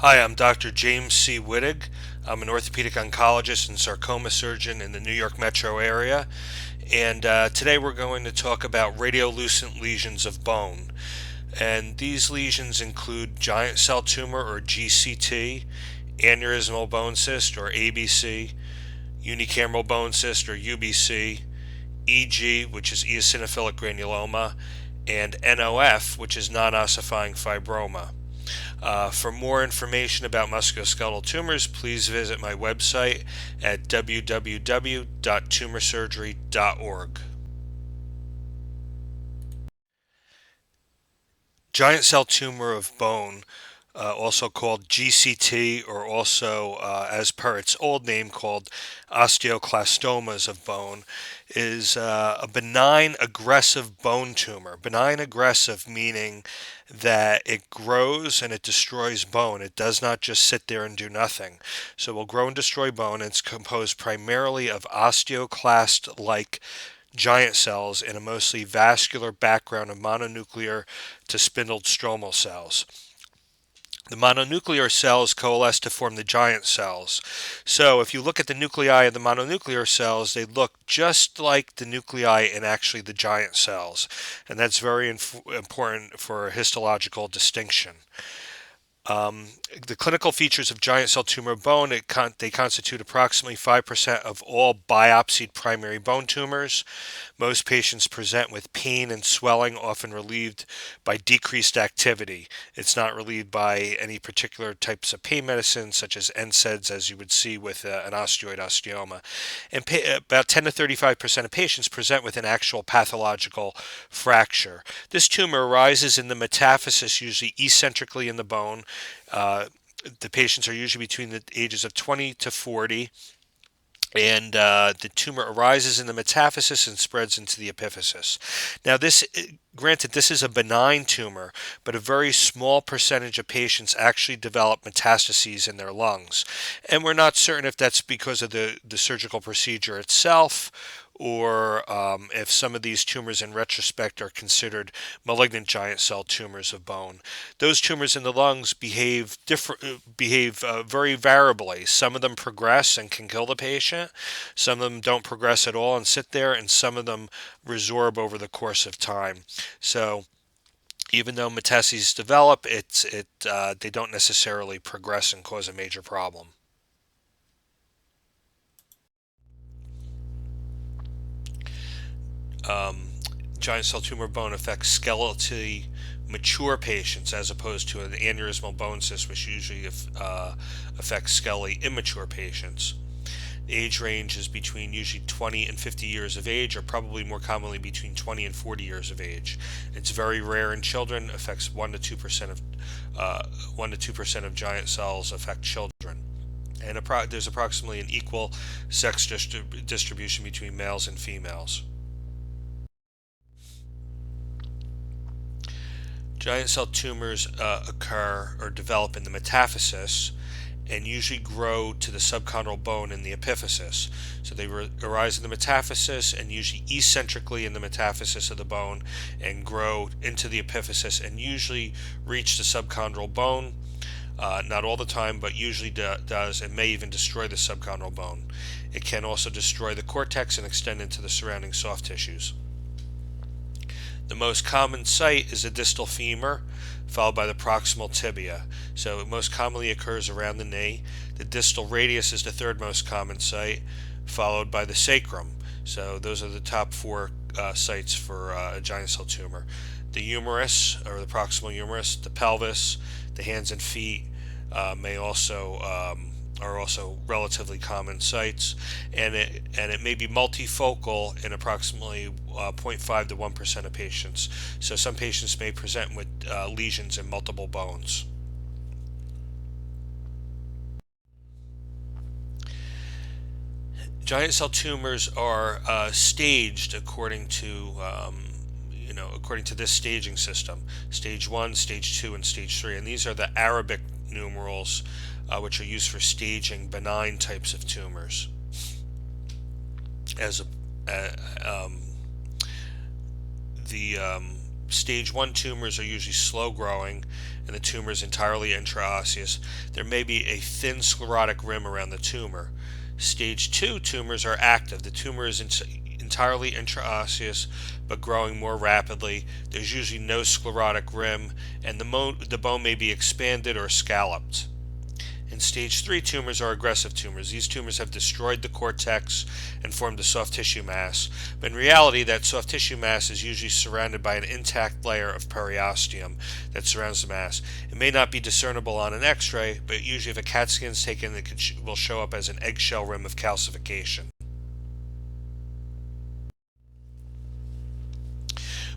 Hi, I'm Dr. James C. Wittig. I'm an orthopedic oncologist and sarcoma surgeon in the New York metro area. And today we're going to talk about radiolucent lesions of bone. And these lesions include giant cell tumor or GCT, aneurysmal bone cyst or ABC, unicameral bone cyst or UBC, EG, which is eosinophilic granuloma, and NOF, which is nonossifying fibroma. For more information about musculoskeletal tumors, please visit my website at www.tumorsurgery.org. Giant cell tumor of bone, also called GCT, or also, as per its old name, called osteoclastomas of bone, is a benign aggressive bone tumor. Benign aggressive meaning that it grows and it destroys bone. It does not just sit there and do nothing. So it will grow and destroy bone. It's composed primarily of osteoclast like giant cells in a mostly vascular background of mononuclear to spindled stromal cells. The mononuclear cells coalesce to form the giant cells. So if you look at the nuclei of the mononuclear cells, they look just like the nuclei in actually the giant cells. And that's very important for histological distinction. The clinical features of giant cell tumor bone, they constitute approximately 5% of all biopsied primary bone tumors. Most patients present with pain and swelling, often relieved by decreased activity. It's not relieved by any particular types of pain medicine, such as NSAIDs, as you would see with an osteoid osteoma. And about 10 to 35% of patients present with an actual pathological fracture. This tumor arises in the metaphysis, usually eccentrically in the bone. The patients are usually between the ages of 20 to 40, and the tumor arises in the metaphysis and spreads into the epiphysis. Now, granted, this is a benign tumor, but a very small percentage of patients actually develop metastases in their lungs. And we're not certain if that's because of the surgical procedure itself, or if some of these tumors in retrospect are considered malignant giant cell tumors of bone. Those tumors in the lungs behave very variably. Some of them progress and can kill the patient. Some of them don't progress at all and sit there, and some of them resorb over the course of time. So even though metastases develop, they don't necessarily progress and cause a major problem. Um, Giant cell tumor bone affects skeletally mature patients as opposed to an aneurysmal bone cyst, which usually affects skeletally immature patients. The age range is between usually 20 and 50 years of age, or probably more commonly between 20 and 40 years of age. It's very rare in children. Affects 1 to 2% of giant cells affect children. And there's approximately an equal sex distribution between males and females. Giant cell tumors occur or develop in the metaphysis and usually grow to the subchondral bone in the epiphysis. So they arise in the metaphysis and usually eccentrically in the metaphysis of the bone and grow into the epiphysis and usually reach the subchondral bone. Not all the time, but usually does, and may even destroy the subchondral bone. It can also destroy the cortex and extend into the surrounding soft tissues. The most common site is the distal femur, followed by the proximal tibia. So it most commonly occurs around the knee. The distal radius is the third most common site, followed by the sacrum. So those are the top four sites for a giant cell tumor. The humerus, or the proximal humerus, the pelvis, the hands and feet may also are also relatively common sites, and it may be multifocal in approximately 0.5 to 1% of patients. So some patients may present with lesions in multiple bones. Giant cell tumors are staged according to this staging system: stage 1, stage 2, and stage 3. And these are the Arabic numerals, which are used for staging benign types of tumors. As the stage 1 tumors are usually slow growing and the tumor is entirely intraosseous, there may be a thin sclerotic rim around the tumor. Stage 2 tumors are active. The tumor is entirely intraosseous but growing more rapidly. There's usually no sclerotic rim, and the bone may be expanded or scalloped. And stage 3 tumors are aggressive tumors. These tumors have destroyed the cortex and formed a soft tissue mass. But in reality, that soft tissue mass is usually surrounded by an intact layer of periosteum that surrounds the mass. It may not be discernible on an X-ray, but usually if a CAT scan is taken, it will show up as an eggshell rim of calcification.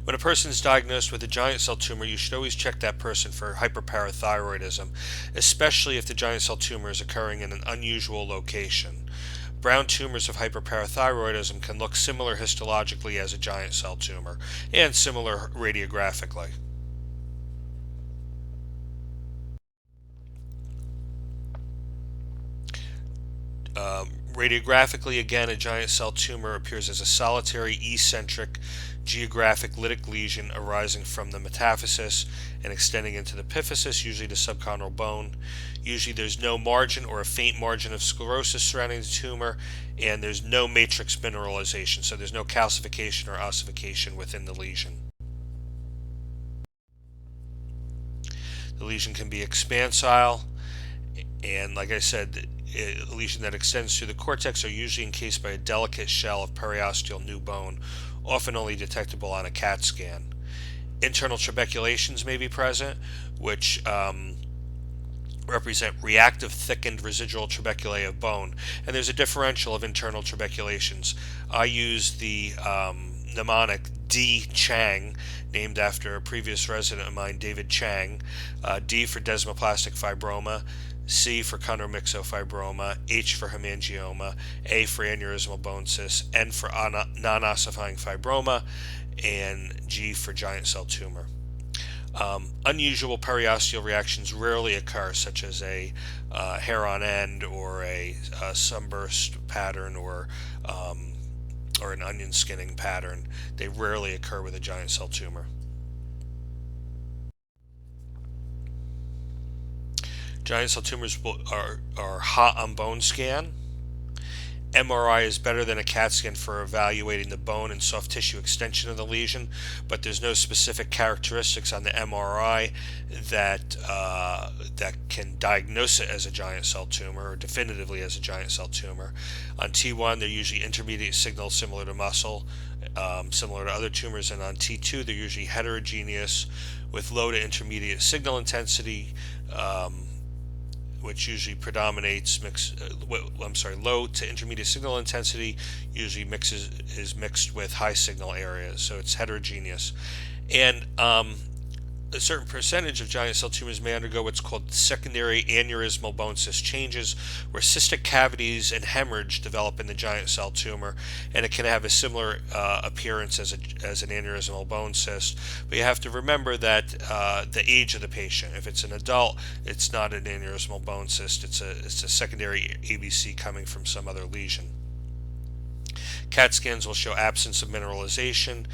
When a person is diagnosed with a giant cell tumor, you should always check that person for hyperparathyroidism, especially if the giant cell tumor is occurring in an unusual location. Brown tumors of hyperparathyroidism can look similar histologically as a giant cell tumor and similar radiographically. Radiographically, again, a giant cell tumor appears as a solitary, eccentric, geographic lytic lesion arising from the metaphysis and extending into the epiphysis, usually the subchondral bone. Usually there's no margin or a faint margin of sclerosis surrounding the tumor, and there's no matrix mineralization, so there's no calcification or ossification within the lesion. The lesion can be expansile, and like I said, a lesion that extends through the cortex are usually encased by a delicate shell of periosteal new bone, often only detectable on a CAT scan. Internal trabeculations may be present, which represent reactive thickened residual trabeculae of bone, and there's a differential of internal trabeculations. I use the mnemonic D. Chang, named after a previous resident of mine, David Chang. D for desmoplastic fibroma, C for chondromyxofibroma, H for hemangioma, A for aneurysmal bone cyst, N for nonossifying fibroma, and G for giant cell tumor. Unusual periosteal reactions rarely occur, such as a hair on end or a sunburst pattern or an onion skinning pattern. They rarely occur with a giant cell tumor. Giant cell tumors are hot on bone scan. MRI is better than a CAT scan for evaluating the bone and soft tissue extension of the lesion, but there's no specific characteristics on the MRI that can diagnose it as a giant cell tumor or definitively as a giant cell tumor. On T1, they're usually intermediate signal similar to muscle, similar to other tumors, and on T2, they're usually heterogeneous with low to intermediate signal intensity, which usually predominates low to intermediate signal intensity usually is mixed with high signal areas, so it's heterogeneous. And a certain percentage of giant cell tumors may undergo what's called secondary aneurysmal bone cyst changes, where cystic cavities and hemorrhage develop in the giant cell tumor, and it can have a similar appearance as an aneurysmal bone cyst. But you have to remember that the age of the patient. If it's an adult, it's not an aneurysmal bone cyst. It's a secondary ABC coming from some other lesion. CAT scans will show absence of mineralization,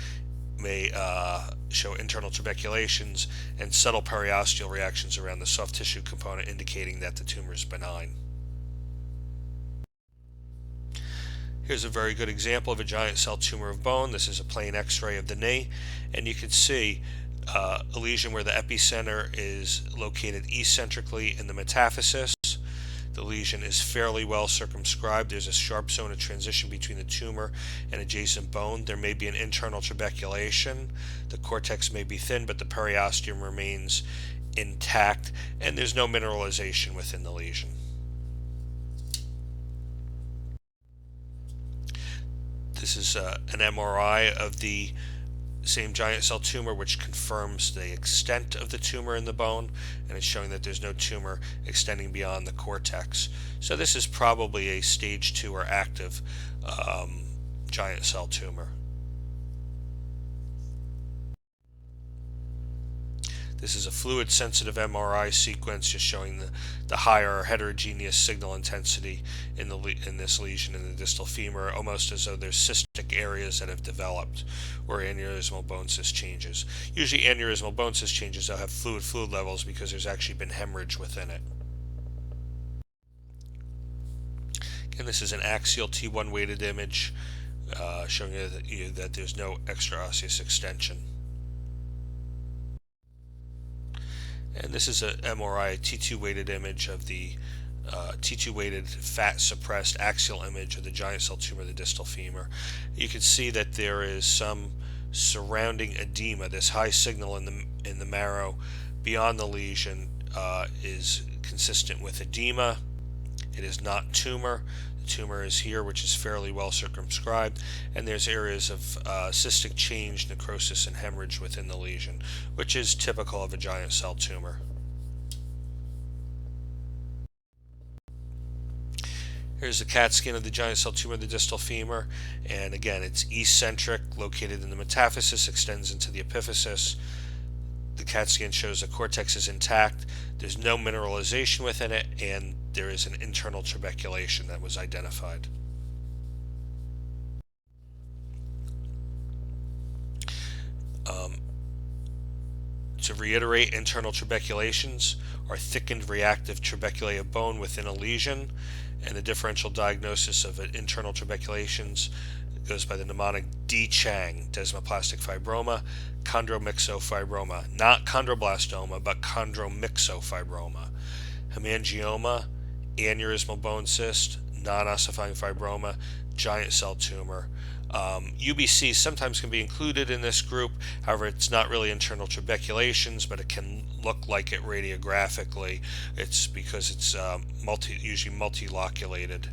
may show internal trabeculations, and subtle periosteal reactions around the soft tissue component, indicating that the tumor is benign. Here's a very good example of a giant cell tumor of bone. This is a plain x-ray of the knee, and you can see a lesion where the epicenter is located eccentrically in the metaphysis. The lesion is fairly well circumscribed. There's a sharp zone of transition between the tumor and adjacent bone. There may be an internal trabeculation. The cortex may be thin, but the periosteum remains intact, and there's no mineralization within the lesion. This is an MRI of the same giant cell tumor, which confirms the extent of the tumor in the bone, and it's showing that there's no tumor extending beyond the cortex. So this is probably a stage 2 or active giant cell tumor. This is a fluid-sensitive MRI sequence just showing the higher heterogeneous signal intensity in this lesion in the distal femur, almost as though there's cystic areas that have developed where aneurysmal bone cyst changes. Usually aneurysmal bone cyst changes will have fluid levels because there's actually been hemorrhage within it. Again, this is an axial T1 weighted image showing you that there's no extraosseous extension. And this is an MRI T2 weighted image of the T2 weighted fat suppressed axial image of the giant cell tumor of the distal femur. You can see that there is some surrounding edema. This high signal in the marrow beyond the lesion is consistent with edema. It is not tumor. The tumor is here, which is fairly well circumscribed, and there's areas of cystic change, necrosis, and hemorrhage within the lesion, which is typical of a giant cell tumor. Here's the CAT scan of the giant cell tumor of the distal femur, and again, it's eccentric, located in the metaphysis, extends into the epiphysis. The CAT scan shows the cortex is intact, there's no mineralization within it, and there is an internal trabeculation that was identified. To reiterate, internal trabeculations are thickened reactive trabeculae of bone within a lesion, and the differential diagnosis of internal trabeculations goes by the mnemonic D. Chang, desmoplastic fibroma, chondromyxofibroma, not chondroblastoma, but chondromyxofibroma, hemangioma, aneurysmal bone cyst, nonossifying fibroma, giant cell tumor. UBC sometimes can be included in this group, however it's not really internal trabeculations, but it can look like it radiographically. It's because it's usually multiloculated.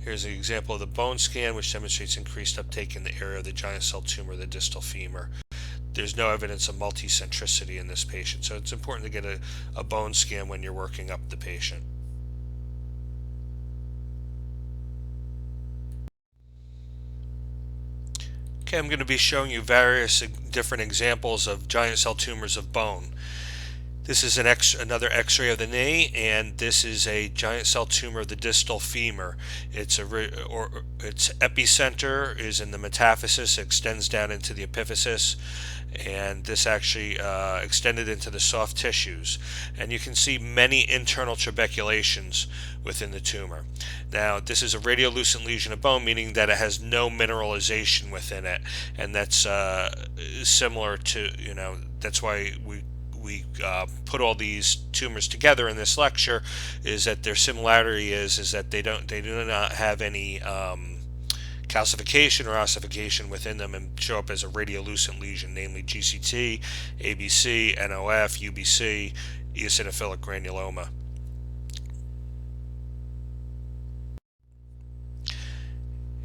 Here's an example of the bone scan, which demonstrates increased uptake in the area of the giant cell tumor, the distal femur. There's no evidence of multicentricity in this patient, so it's important to get a bone scan when you're working up the patient. Okay, I'm going to be showing you various different examples of giant cell tumors of bone. This is another X-ray of the knee, and this is a giant cell tumor of the distal femur. Its epicenter is in the metaphysis, extends down into the epiphysis, and this actually extended into the soft tissues. And you can see many internal trabeculations within the tumor. Now, this is a radiolucent lesion of bone, meaning that it has no mineralization within it, and that's similar to, that's why we put all these tumors together in this lecture, is that their similarity is that they do not have any calcification or ossification within them and show up as a radiolucent lesion, namely GCT, ABC, NOF, UBC, Eosinophilic Granuloma.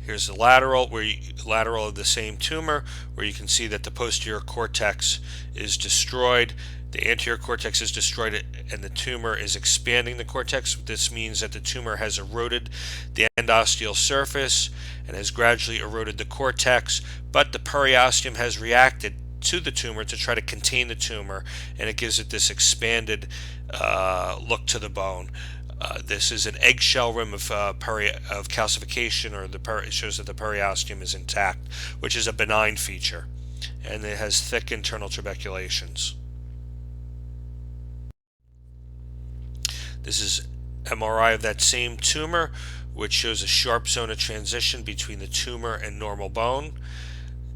Here's the lateral of the same tumor, where you can see that the posterior cortex is destroyed. The anterior cortex is destroyed and the tumor is expanding the cortex. This means that the tumor has eroded the endosteal surface and has gradually eroded the cortex, but the periosteum has reacted to the tumor to try to contain the tumor, and it gives it this expanded look to the bone. This is an eggshell rim of calcification, or it shows that the periosteum is intact, which is a benign feature, and it has thick internal trabeculations. This is MRI of that same tumor, which shows a sharp zone of transition between the tumor and normal bone.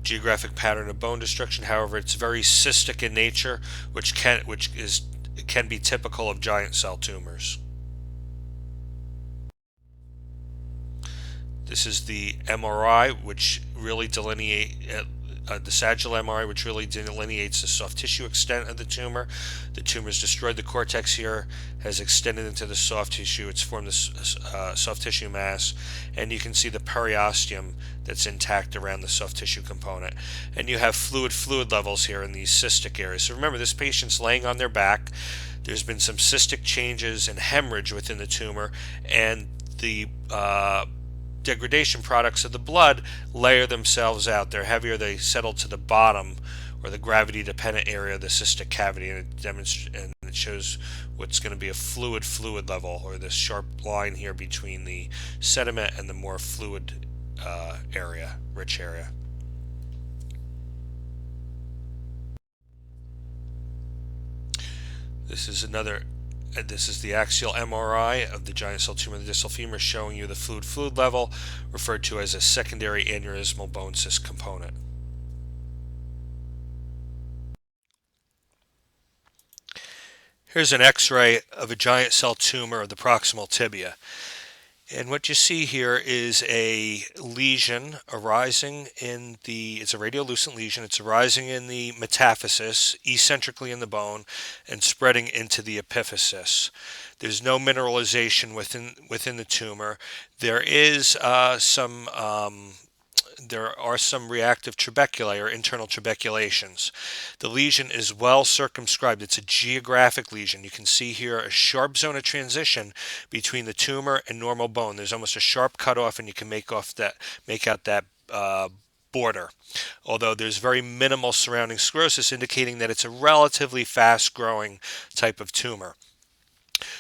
Geographic pattern of bone destruction, however, it's very cystic in nature, which can be typical of giant cell tumors. This is the MRI, which really the sagittal MRI, which really delineates the soft tissue extent of the tumor. The tumor has destroyed the cortex here, has extended into the soft tissue. It's formed this soft tissue mass, and you can see the periosteum that's intact around the soft tissue component. And you have fluid levels here in these cystic areas. So remember, this patient's laying on their back. There's been some cystic changes and hemorrhage within the tumor, and the degradation products of the blood layer themselves out. They're heavier, they settle to the bottom or the gravity dependent area of the cystic cavity, and it shows what's going to be a fluid level, or this sharp line here between the sediment and the more fluid rich area. This is the axial MRI of the giant cell tumor of the distal femur, showing you the fluid level, referred to as a secondary aneurysmal bone cyst component. Here's an X-ray of a giant cell tumor of the proximal tibia. And what you see here is a lesion arising it's a radiolucent lesion. It's arising in the metaphysis, eccentrically in the bone, and spreading into the epiphysis. There's no mineralization within the tumor. There are some reactive trabeculae or internal trabeculations. The lesion is well circumscribed. It's a geographic lesion. You can see here a sharp zone of transition between the tumor and normal bone. There's almost a sharp cutoff, and you can make out that border. Although there's very minimal surrounding sclerosis, indicating that it's a relatively fast-growing type of tumor.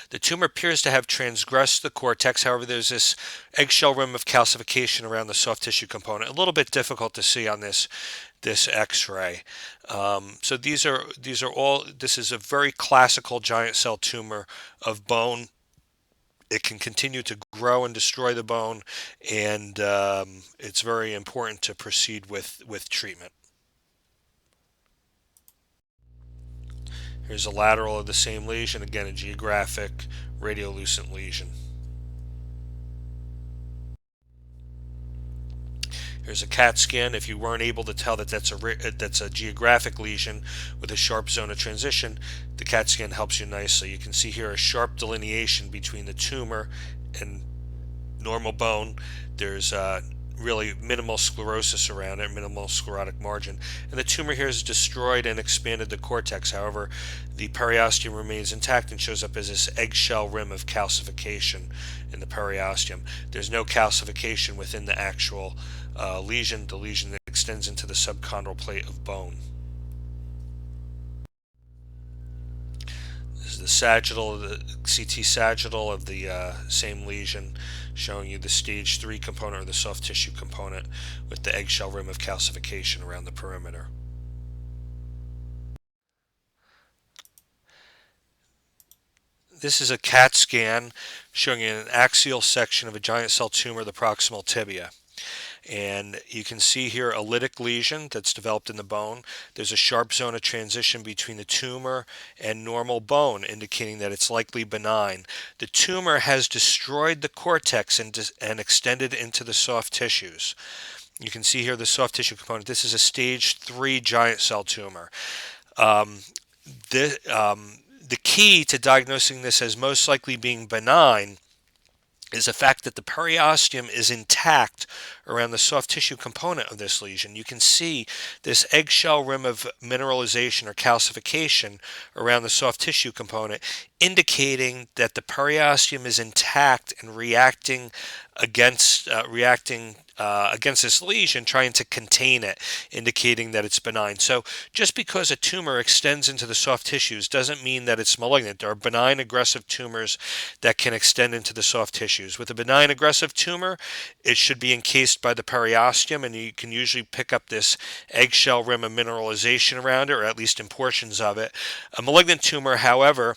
The tumor appears to have transgressed the cortex. However, there's this eggshell rim of calcification around the soft tissue component. A little bit difficult to see on this X-ray. So this is a very classical giant cell tumor of bone. It can continue to grow and destroy the bone, and it's very important to proceed with treatment. Here's a lateral of the same lesion, again a geographic radiolucent lesion. Here's a CAT scan. If you weren't able to tell that that's a geographic lesion with a sharp zone of transition, the CAT scan helps you nicely. You can see here a sharp delineation between the tumor and normal bone. There's really minimal sclerosis around it, minimal sclerotic margin. And the tumor here has destroyed and expanded the cortex. However, the periosteum remains intact and shows up as this eggshell rim of calcification in the periosteum. There's no calcification within the actual lesion. The lesion extends into the subchondral plate of bone. This is the sagittal, the CT sagittal of the same lesion, showing you the stage 3 component or the soft tissue component with the eggshell rim of calcification around the perimeter. This is a CAT scan showing you an axial section of a giant cell tumor of the proximal tibia. And you can see here a lytic lesion that's developed in the bone. There's a sharp zone of transition between the tumor and normal bone, indicating that it's likely benign. The tumor has destroyed the cortex and extended into the soft tissues. You can see here the soft tissue component. This is a stage 3 giant cell tumor. The key to diagnosing this as most likely being benign is the fact that the periosteum is intact around the soft tissue component of this lesion. You can see this eggshell rim of mineralization or calcification around the soft tissue component, indicating that the periosteum is intact and reacting against this lesion, trying to contain it, indicating that it's benign. So just because a tumor extends into the soft tissues doesn't mean that it's malignant. There are benign aggressive tumors that can extend into the soft tissues. With a benign aggressive tumor, it should be encased by the periosteum, and you can usually pick up this eggshell rim of mineralization around it, or at least in portions of it. A malignant tumor, however,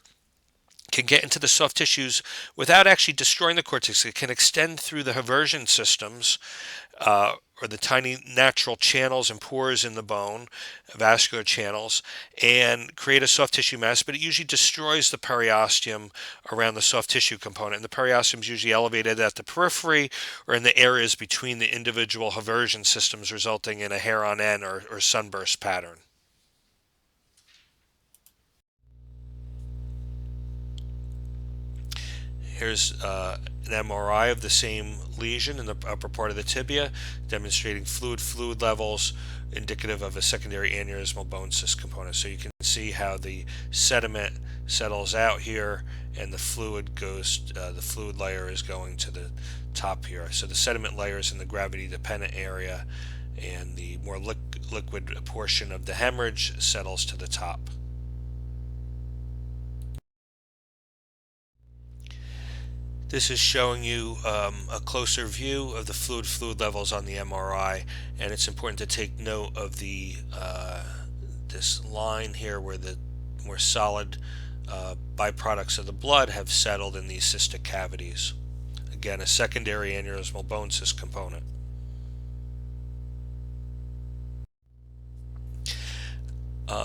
can get into the soft tissues without actually destroying the cortex. It can extend through the haversian systems, or the tiny natural channels and pores in the bone, vascular channels, and create a soft tissue mass, but it usually destroys the periosteum around the soft tissue component. And the periosteum is usually elevated at the periphery or in the areas between the individual haversian systems, resulting in a hair on end or sunburst pattern. Here's an MRI of the same lesion in the upper part of the tibia, demonstrating fluid levels indicative of a secondary aneurysmal bone cyst component. So you can see how the sediment settles out here, and the fluid layer is going to the top here. So the sediment layer is in the gravity-dependent area, and the more liquid portion of the hemorrhage settles to the top. This is showing you a closer view of the fluid levels on the MRI, and it's important to take note of the this line here where the more solid byproducts of the blood have settled in these cystic cavities. Again, a secondary aneurysmal bone cyst component.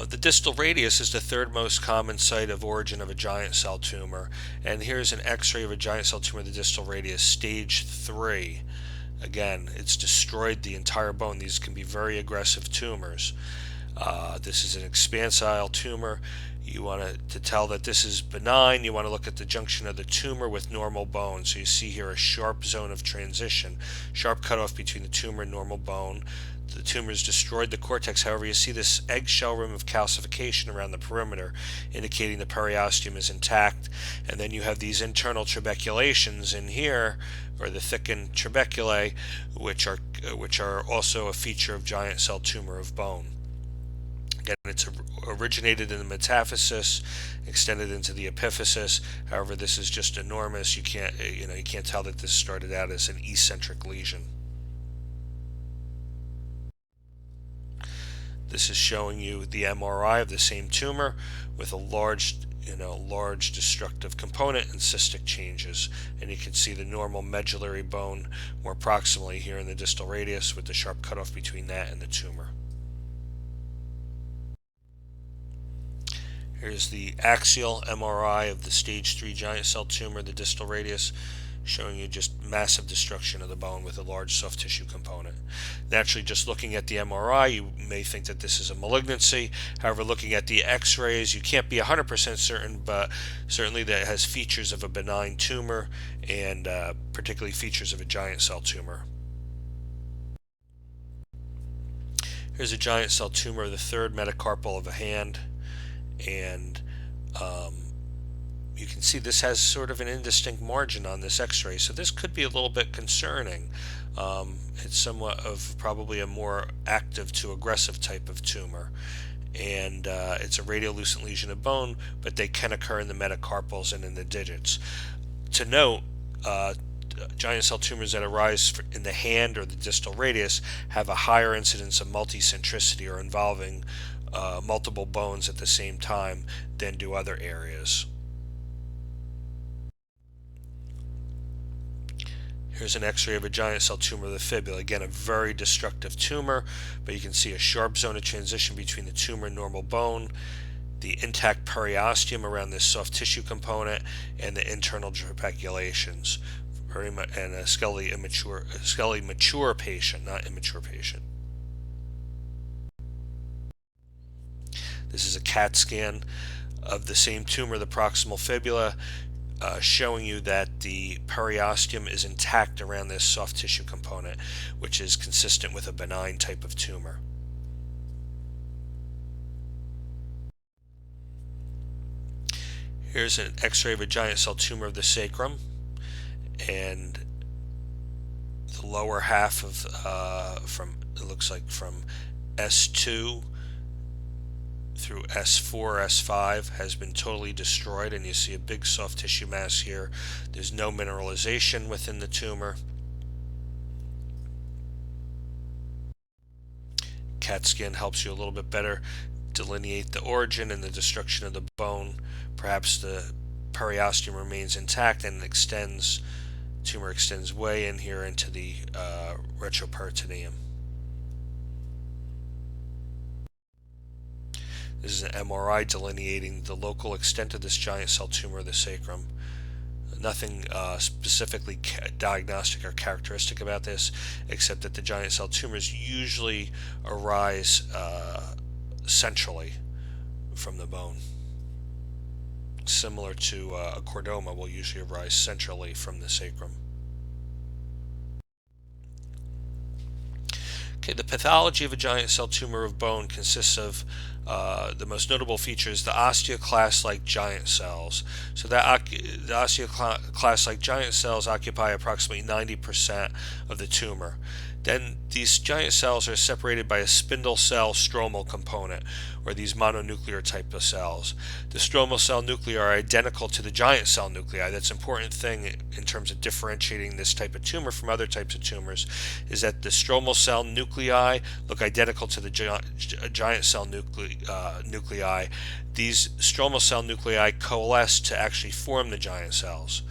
The distal radius is the third most common site of origin of a giant cell tumor, and here's an x-ray of a giant cell tumor of the distal radius, stage 3. Again, it's destroyed the entire bone. These can be very aggressive tumors. This is an expansile tumor. You want to tell that this is benign. You want to look at the junction of the tumor with normal bone. So you see here a sharp zone of transition, sharp cutoff between the tumor and normal bone. The tumor has destroyed the cortex. However, you see this eggshell rim of calcification around the perimeter, indicating the periosteum is intact. And then you have these internal trabeculations in here, or the thickened trabeculae, which are also a feature of giant cell tumor of bone. Again, it's originated in the metaphysis, extended into the epiphysis. However, this is just enormous. You can't tell that this started out as an eccentric lesion. This is showing you the MRI of the same tumor with a large destructive component and cystic changes. And you can see the normal medullary bone more proximally here in the distal radius, with the sharp cutoff between that and the tumor. Here's the axial MRI of the stage 3 giant cell tumor, the distal radius, showing you just massive destruction of the bone with a large soft tissue component. Naturally, just looking at the MRI, you may think that this is a malignancy. However, looking at the x-rays, you can't be 100% certain, but certainly that it has features of a benign tumor, and particularly features of a giant cell tumor. Here's a giant cell tumor of the third metacarpal of a hand, and you can see this has sort of an indistinct margin on this x-ray, so this could be a little bit concerning. It's somewhat of probably a more active to aggressive type of tumor, and it's a radiolucent lesion of bone, but they can occur in the metacarpals and in the digits. To note, giant cell tumors that arise in the hand or the distal radius have a higher incidence of multicentricity, or involving multiple bones at the same time, than do other areas. Here's an x-ray of a giant cell tumor of the fibula. Again, a very destructive tumor, but you can see a sharp zone of transition between the tumor and normal bone, the intact periosteum around this soft tissue component, and the internal trabeculations. Very much, and a skeletally mature patient, not immature patient. This is a CAT scan of the same tumor, the proximal fibula, showing you that the periosteum is intact around this soft tissue component, which is consistent with a benign type of tumor. Here's an x-ray of a giant cell tumor of the sacrum, and the lower half of it looks like from S2 through S4, S5 has been totally destroyed, and you see a big soft tissue mass here. There's no mineralization within the tumor. CAT scan helps you a little bit better delineate the origin and the destruction of the bone. Perhaps the periosteum remains intact and tumor extends way in here into the retroperitoneum. This is an MRI delineating the local extent of this giant cell tumor of the sacrum. Nothing specifically diagnostic or characteristic about this, except that the giant cell tumors usually arise centrally from the bone. similar to a chordoma, will usually arise centrally from the sacrum. Okay, the pathology of a giant cell tumor of bone consists of the most notable feature is the osteoclast-like giant cells. So the osteoclast-like giant cells occupy approximately 90% of the tumor. Then these giant cells are separated by a spindle cell stromal component, or these mononuclear type of cells. The stromal cell nuclei are identical to the giant cell nuclei. That's an important thing in terms of differentiating this type of tumor from other types of tumors, is that the stromal cell nuclei look identical to the giant cell nuclei. These stromal cell nuclei coalesce to actually form the giant cells.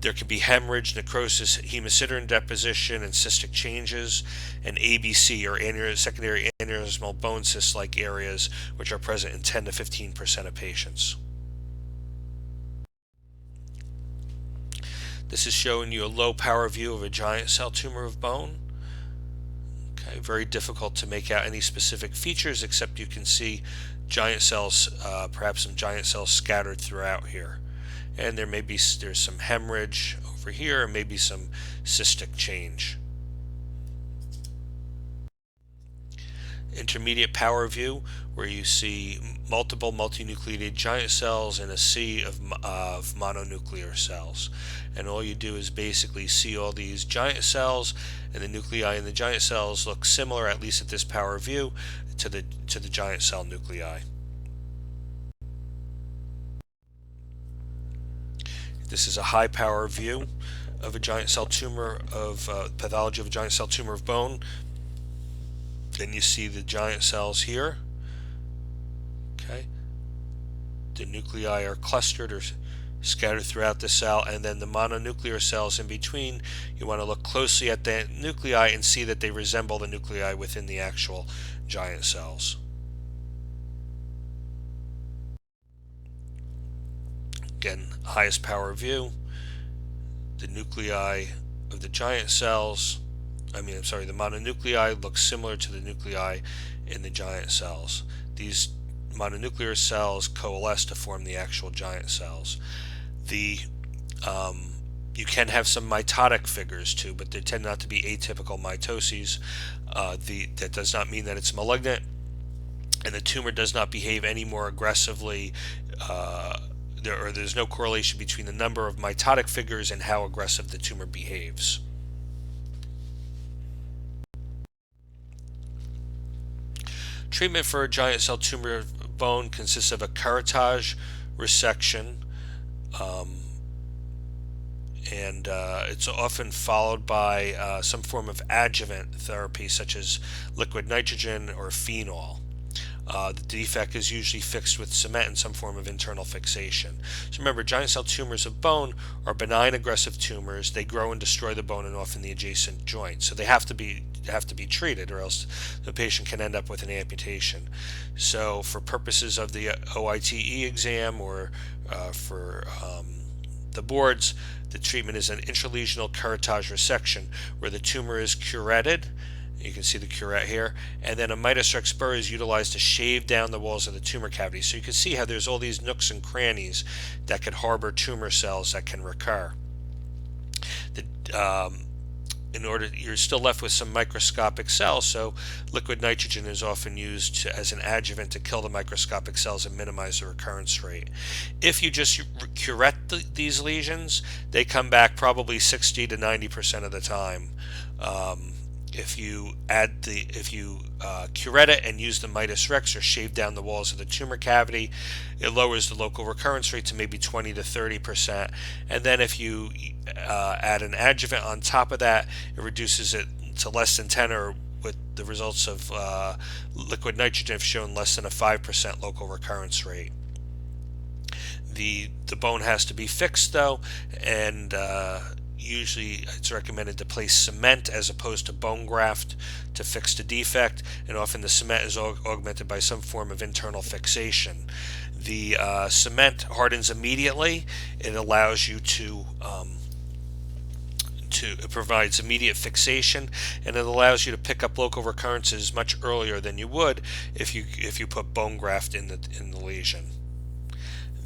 There can be hemorrhage, necrosis, hemosiderin deposition, and cystic changes, and ABC, or secondary aneurysmal bone cyst-like areas, which are present in 10 to 15% of patients. This is showing you a low power view of a giant cell tumor of bone. Okay, very difficult to make out any specific features, except you can see giant cells, perhaps some giant cells scattered throughout here. And there's some hemorrhage over here, and maybe some cystic change. Intermediate power view, where you see multiple multinucleated giant cells and a sea of mononuclear cells. And all you do is basically see all these giant cells, and the nuclei in the giant cells look similar, at least at this power view, to the giant cell nuclei. This is a high power view of a giant cell tumor, of pathology of a giant cell tumor of bone. Then you see the giant cells here. Okay, the nuclei are clustered or scattered throughout the cell, and then the mononuclear cells in between, you want to look closely at the nuclei and see that they resemble the nuclei within the actual giant cells. Again, highest power view, the nuclei of the giant cells, the mononuclei look similar to the nuclei in the giant cells. These mononuclear cells coalesce to form the actual giant cells. You can have some mitotic figures too, but they tend not to be atypical mitoses. That does not mean that it's malignant, and the tumor does not behave any more aggressively. There's no correlation between the number of mitotic figures and how aggressive the tumor behaves. Treatment for a giant cell tumor of bone consists of a curettage resection, and it's often followed by some form of adjuvant therapy, such as liquid nitrogen or phenol. The defect is usually fixed with cement and some form of internal fixation. So remember, giant cell tumors of bone are benign aggressive tumors. They grow and destroy the bone and often the adjacent joint. So they have to be treated, or else the patient can end up with an amputation. So for purposes of the OITE exam, or for the boards, the treatment is an intralesional curettage resection, where the tumor is curetted. You can see the curette here, and then a Midas Rex burr is utilized to shave down the walls of the tumor cavity. So you can see how there's all these nooks and crannies that could harbor tumor cells that can recur. You're still left with some microscopic cells, so liquid nitrogen is often used as an adjuvant to kill the microscopic cells and minimize the recurrence rate. If you just curette these lesions, they come back probably 60 to 90% of the time. If you curette it and use the Midas Rex, or shave down the walls of the tumor cavity, it lowers the local recurrence rate to maybe 20 to 30%. And then if you add an adjuvant on top of that, it reduces it to less than 10, or with the results of liquid nitrogen have shown less than a 5% local recurrence rate. The bone has to be fixed though, and usually it's recommended to place cement as opposed to bone graft to fix the defect, and often the cement is augmented by some form of internal fixation. The cement hardens immediately. It allows you it provides immediate fixation, and it allows you to pick up local recurrences much earlier than you would if you put bone graft in the lesion.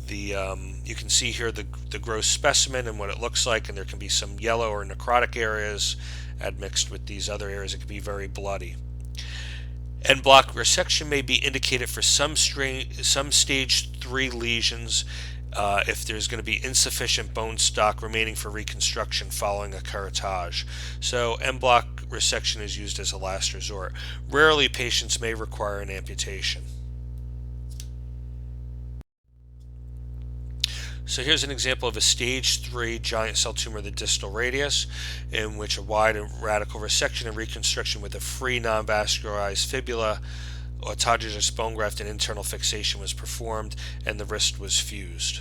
You can see here the gross specimen and what it looks like, and there can be some yellow or necrotic areas admixed with these other areas. It can be very bloody. En bloc resection may be indicated for some stage 3 lesions if there's going to be insufficient bone stock remaining for reconstruction following a curettage. So en bloc resection is used as a last resort. Rarely patients may require an amputation. So here's an example of a stage 3 giant cell tumor of the distal radius, in which a wide and radical resection and reconstruction with a free non-vascularized fibula, autologous bone graft, and internal fixation was performed, and the wrist was fused.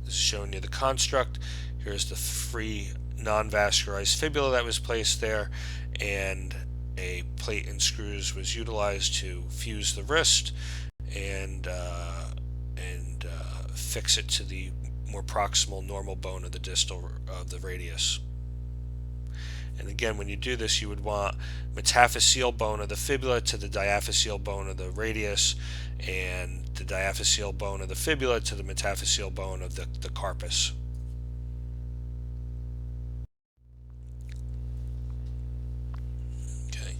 This is showing you the construct. Here's the free non-vascularized fibula that was placed there, and a plate and screws was utilized to fuse the wrist and fix it to the more proximal normal bone of the distal of the radius. And again, when you do this, you would want metaphyseal bone of the fibula to the diaphyseal bone of the radius, and the diaphyseal bone of the fibula to the metaphyseal bone of the carpus. Okay.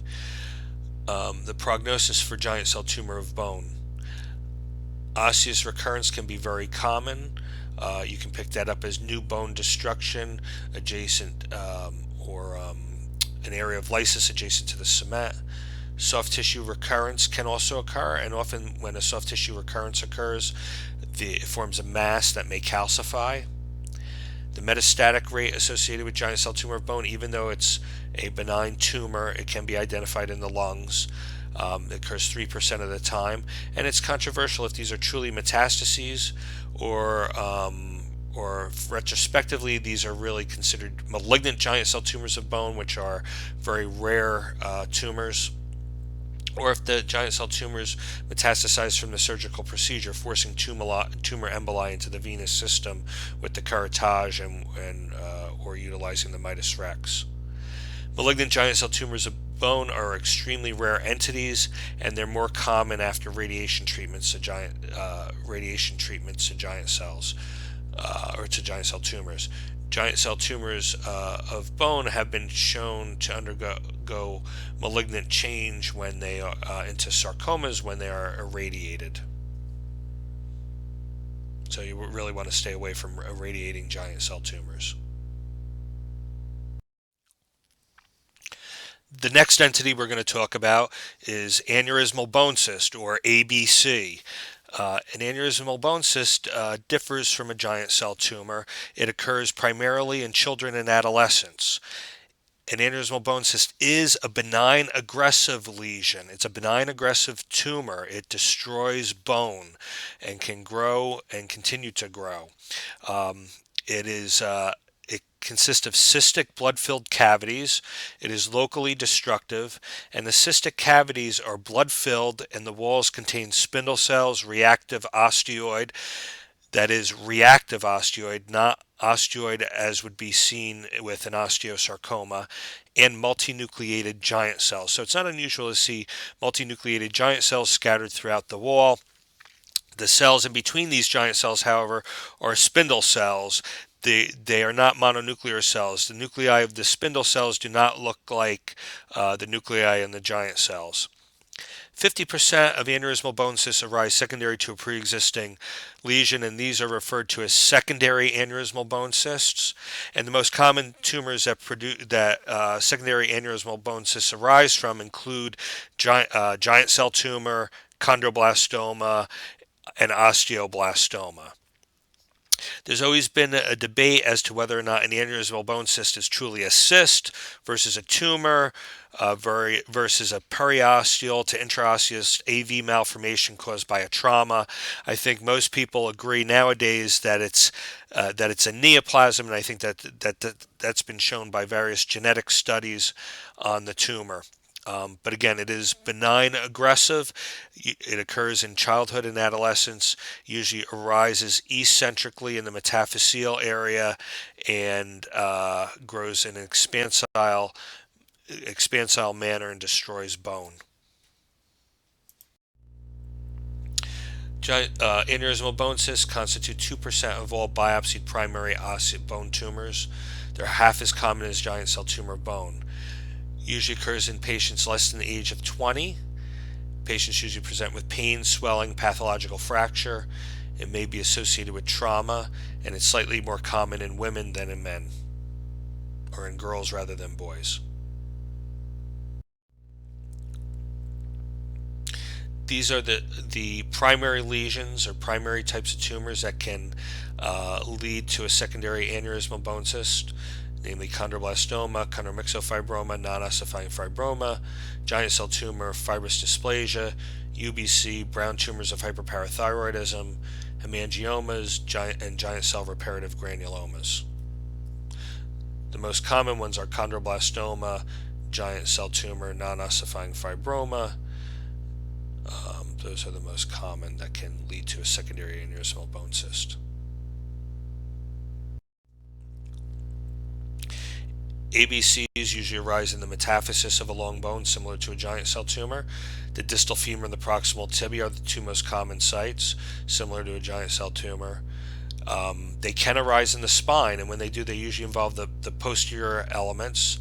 The prognosis for giant cell tumor of bone. Osseous recurrence can be very common. You can pick that up as new bone destruction adjacent or an area of lysis adjacent to the cement. Soft tissue recurrence can also occur, and often when a soft tissue recurrence occurs, it forms a mass that may calcify. The metastatic rate associated with giant cell tumor of bone, even though it's a benign tumor, it can be identified in the lungs. It occurs 3% of the time, and it's controversial if these are truly metastases or retrospectively these are really considered malignant giant cell tumors of bone, which are very rare tumors, or if the giant cell tumors metastasize from the surgical procedure, forcing tumor emboli into the venous system with the curettage or utilizing the mitis rex. Malignant giant cell tumors of bone are extremely rare entities, and they're more common after radiation treatments to giant cells or to giant cell tumors. Giant cell tumors of bone have been shown to undergo malignant change when they are into sarcomas when they are irradiated. So you really want to stay away from irradiating giant cell tumors. The next entity we're going to talk about is aneurysmal bone cyst, or ABC. An aneurysmal bone cyst differs from a giant cell tumor. It occurs primarily in children and adolescents. An aneurysmal bone cyst is a benign aggressive lesion. It's a benign aggressive tumor. It destroys bone and can grow and continue to grow. It consists of cystic blood-filled cavities. It is locally destructive, and the cystic cavities are blood-filled, and the walls contain spindle cells, reactive osteoid, that is reactive osteoid, not osteoid as would be seen with an osteosarcoma, and multinucleated giant cells. So it's not unusual to see multinucleated giant cells scattered throughout the wall. The cells in between these giant cells, however, are spindle cells. They are not mononuclear cells. The nuclei of the spindle cells do not look like the nuclei in the giant cells. 50% of aneurysmal bone cysts arise secondary to a pre-existing lesion, and these are referred to as secondary aneurysmal bone cysts. And the most common tumors that secondary aneurysmal bone cysts arise from include giant cell tumor, chondroblastoma, and osteoblastoma. There's always been a debate as to whether or not an aneurysmal bone cyst is truly a cyst versus a tumor, versus a periosteal to intraosseous AV malformation caused by a trauma. I think most people agree nowadays that it's a neoplasm, and I think that's been shown by various genetic studies on the tumor. But again, it is benign aggressive. It occurs in childhood and adolescence, usually arises eccentrically in the metaphyseal area, and grows in an expansile expansile manner and destroys bone. Aneurysmal bone cysts constitute 2% of all biopsied primary bone tumors. They're half as common as giant cell tumor bone. Usually occurs in patients less than the age of 20. Patients usually present with pain, swelling, pathological fracture. It may be associated with trauma, and it's slightly more common in women than in men, or in girls rather than boys. These are the primary lesions or primary types of tumors that can lead to a secondary aneurysmal bone cyst, namely chondroblastoma, chondromyxofibroma, nonossifying fibroma, giant cell tumor, fibrous dysplasia, UBC, brown tumors of hyperparathyroidism, hemangiomas, and giant cell reparative granulomas. The most common ones are chondroblastoma, giant cell tumor, nonossifying fibroma. Those are the most common that can lead to a secondary aneurysmal bone cyst. ABCs usually arise in the metaphysis of a long bone similar to a giant cell tumor. The distal femur and the proximal tibia are the two most common sites, similar to a giant cell tumor. They can arise in the spine, and when they do, they usually involve the posterior elements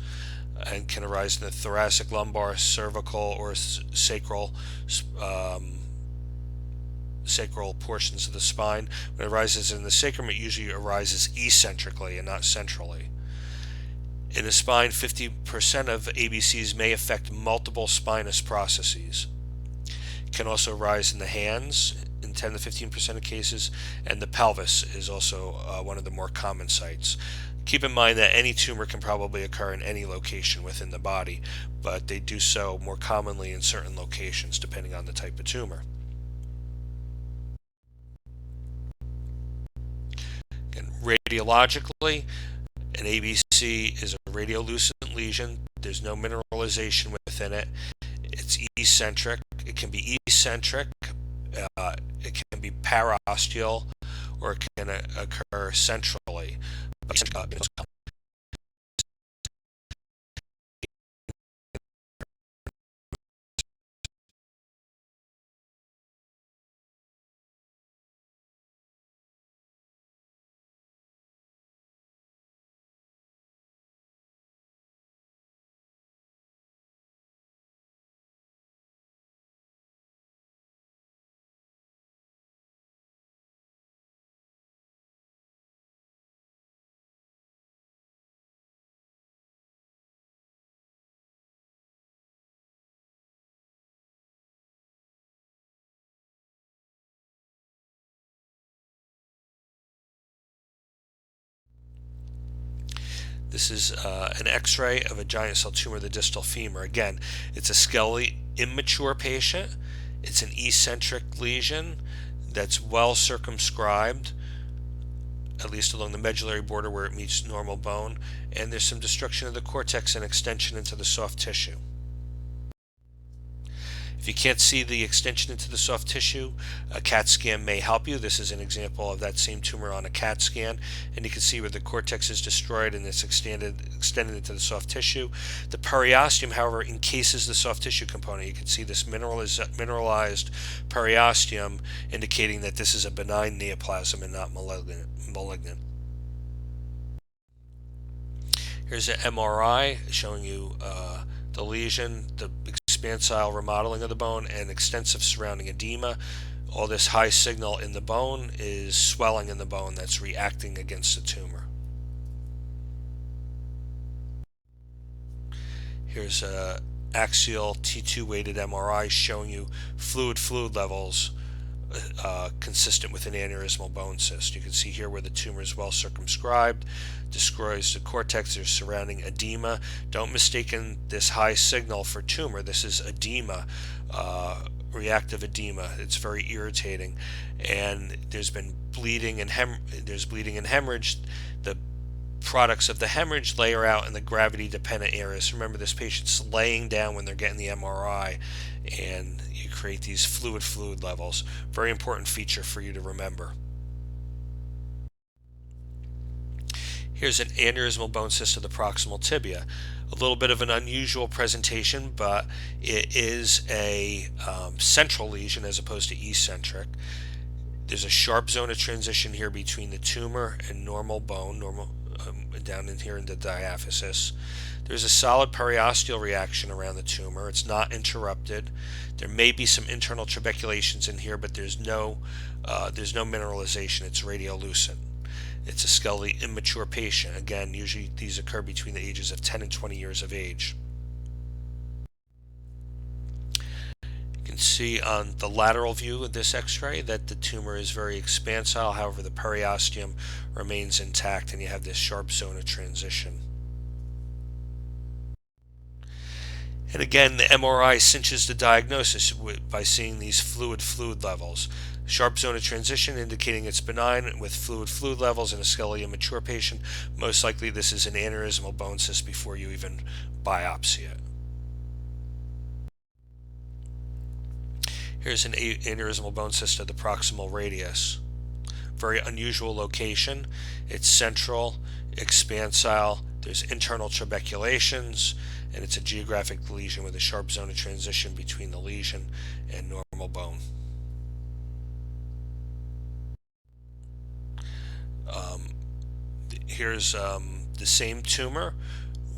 and can arise in the thoracic, lumbar, cervical, or sacral portions of the spine. When it arises in the sacrum, it usually arises eccentrically and not centrally. In the spine, 50% of ABCs may affect multiple spinous processes. It can also arise in the hands in 10 to 15% of cases, and the pelvis is also one of the more common sites. Keep in mind that any tumor can probably occur in any location within the body, but they do so more commonly in certain locations depending on the type of tumor. Again, radiologically, an ABC is a radiolucent lesion. There's no mineralization within it. It's eccentric. It can be eccentric. It can be paraosteal, or it can occur centrally. This is an x-ray of a giant cell tumor of the distal femur. Again, it's a skeletally immature patient. It's an eccentric lesion that's well circumscribed, at least along the medullary border where it meets normal bone, and there's some destruction of the cortex and extension into the soft tissue. If you can't see the extension into the soft tissue, a CAT scan may help you. This is an example of that same tumor on a CAT scan, and you can see where the cortex is destroyed and it's extended into the soft tissue. The periosteum, however, encases the soft tissue component. You can see this mineralized periosteum, indicating that this is a benign neoplasm and not malignant. Here's an MRI showing you the lesion, the expansile remodeling of the bone, and extensive surrounding edema. All this high signal in the bone is swelling in the bone that's reacting against the tumor. Here's a axial T2 weighted MRI showing you fluid levels consistent with an aneurysmal bone cyst. You can see here where the tumor is well circumscribed, destroys the cortex, there's surrounding edema. Don't mistake this high signal for tumor. This is edema, reactive edema. It's very irritating, and there's been bleeding and hemorrhage. The products of the hemorrhage layer out in the gravity dependent areas. Remember, this patient's laying down when they're getting the MRI, and you create these fluid levels. Very important feature for you to remember. Here's an aneurysmal bone cyst of the proximal tibia. A little bit of an unusual presentation, but it is a central lesion as opposed to eccentric. There's a sharp zone of transition here between the tumor and normal bone, down in here in the diaphysis. There's a solid periosteal reaction around the tumor. It's not interrupted. There may be some internal trabeculations in here, but there's no mineralization. It's radiolucent. It's a skeletally immature patient. Again, usually these occur between the ages of 10 and 20 years of age. You can see on the lateral view of this x-ray that the tumor is very expansile. However, the periosteum remains intact and you have this sharp zone of transition. And again, the MRI cinches the diagnosis by seeing these fluid levels. Sharp zone of transition indicating it's benign with fluid levels in a skeletally immature patient. Most likely this is an aneurysmal bone cyst before you even biopsy it. Here's an aneurysmal bone cyst of the proximal radius. Very unusual location. It's central, expansile, there's internal trabeculations, and it's a geographic lesion with a sharp zone of transition between the lesion and normal bone. Here's the same tumor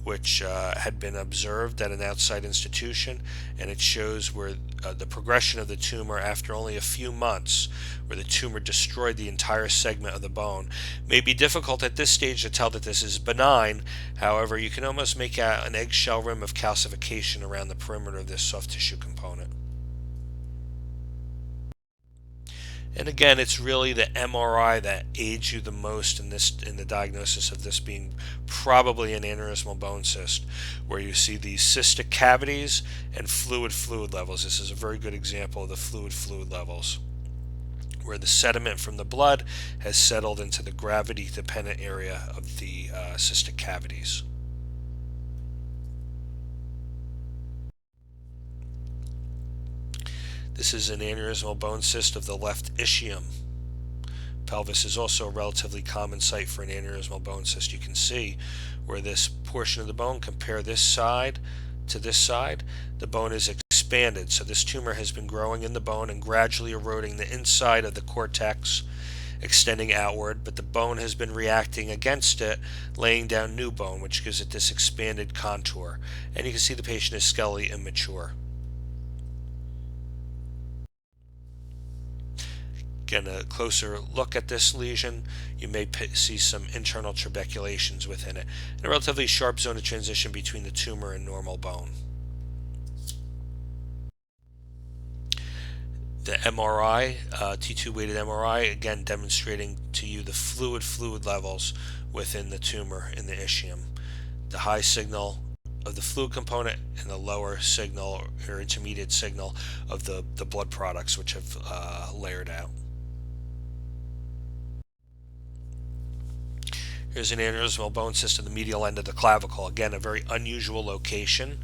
which had been observed at an outside institution, and it shows where the progression of the tumor after only a few months, where the tumor destroyed the entire segment of the bone. It may be difficult at this stage to tell that this is benign. However, you can almost make out an eggshell rim of calcification around the perimeter of this soft tissue component. And again, it's really the MRI that aids you the most in the diagnosis of this being probably an aneurysmal bone cyst, where you see these cystic cavities and fluid levels. This is a very good example of the fluid levels, where the sediment from the blood has settled into the gravity-dependent area of the cystic cavities. This is an aneurysmal bone cyst of the left ischium. Pelvis is also a relatively common site for an aneurysmal bone cyst. You can see where this portion of the bone, compare this side to this side, the bone is expanded. So this tumor has been growing in the bone and gradually eroding the inside of the cortex, extending outward, but the bone has been reacting against it, laying down new bone, which gives it this expanded contour. And you can see the patient is skeletally immature. Again, a closer look at this lesion, you may see some internal trabeculations within it, and a relatively sharp zone of transition between the tumor and normal bone. The MRI, T2 weighted MRI, again demonstrating to you the fluid levels within the tumor in the ischium. The high signal of the fluid component and the lower signal or intermediate signal of the blood products which have layered out. Here's an aneurysmal bone cyst in the medial end of the clavicle. Again, a very unusual location.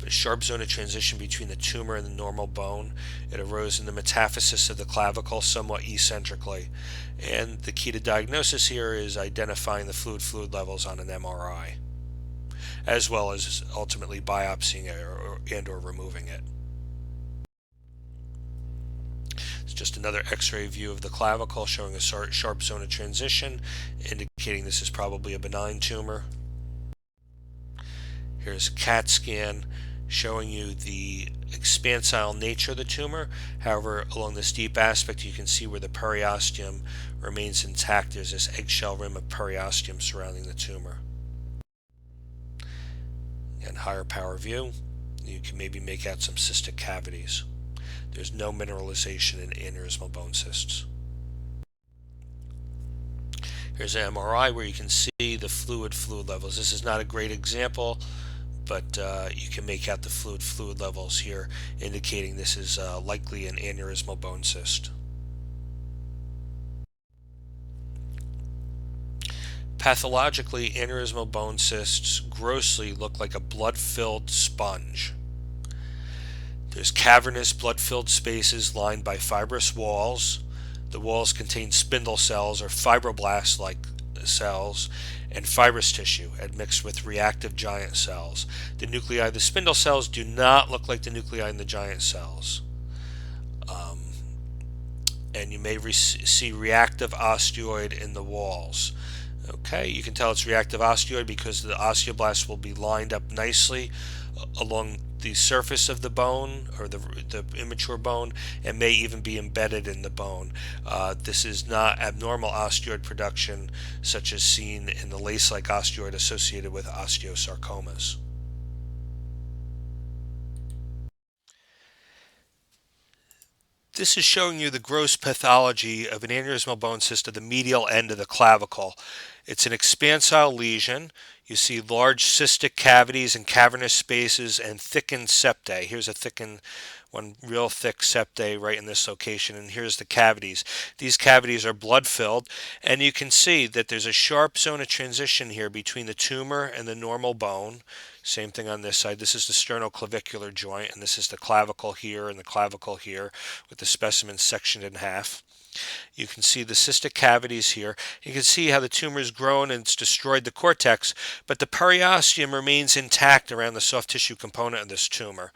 A sharp zone of transition between the tumor and the normal bone. It arose in the metaphysis of the clavicle somewhat eccentrically. And the key to diagnosis here is identifying the fluid levels on an MRI, as well as ultimately biopsying it or removing it. Just another x-ray view of the clavicle showing a sharp zone of transition, indicating this is probably a benign tumor. Here's a CAT scan showing you the expansile nature of the tumor. However, along this deep aspect, you can see where the periosteum remains intact. There's this eggshell rim of periosteum surrounding the tumor. Again, higher power view, you can maybe make out some cystic cavities. There's no mineralization in aneurysmal bone cysts. Here's an MRI where you can see the fluid levels. This is not a great example, but you can make out the fluid levels here, indicating this is likely an aneurysmal bone cyst. Pathologically, aneurysmal bone cysts grossly look like a blood-filled sponge. There's cavernous blood-filled spaces lined by fibrous walls. The walls contain spindle cells or fibroblasts like cells and fibrous tissue admixed with reactive giant cells. The nuclei of the spindle cells do not look like the nuclei in the giant cells. And you may see reactive osteoid in the walls. Okay, you can tell it's reactive osteoid because the osteoblasts will be lined up nicely along the surface of the bone or the immature bone, and may even be embedded in the bone. This is not abnormal osteoid production such as seen in the lace-like osteoid associated with osteosarcomas. This is showing you the gross pathology of an aneurysmal bone cyst of the medial end of the clavicle. It's an expansile lesion. You see large cystic cavities and cavernous spaces and thickened septae. Here's one real thick septae right in this location, and here's the cavities. These cavities are blood-filled, and you can see that there's a sharp zone of transition here between the tumor and the normal bone. Same thing on this side. This is the sternoclavicular joint, and this is the clavicle here and the clavicle here with the specimen sectioned in half. You can see the cystic cavities here. You can see how the tumor has grown and it's destroyed the cortex, but the periosteum remains intact around the soft tissue component of this tumor.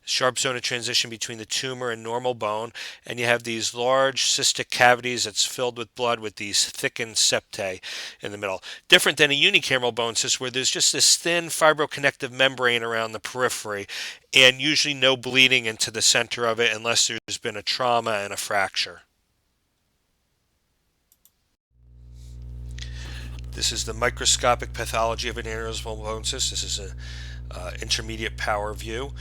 Sharp zone of transition between the tumor and normal bone, and you have these large cystic cavities that's filled with blood with these thickened septae in the middle. Different than a unicameral bone cyst where there's just this thin fibroconnective membrane around the periphery and usually no bleeding into the center of it unless there's been a trauma and a fracture. This is the microscopic pathology of an aneurysmal bone cyst. This is an intermediate power view.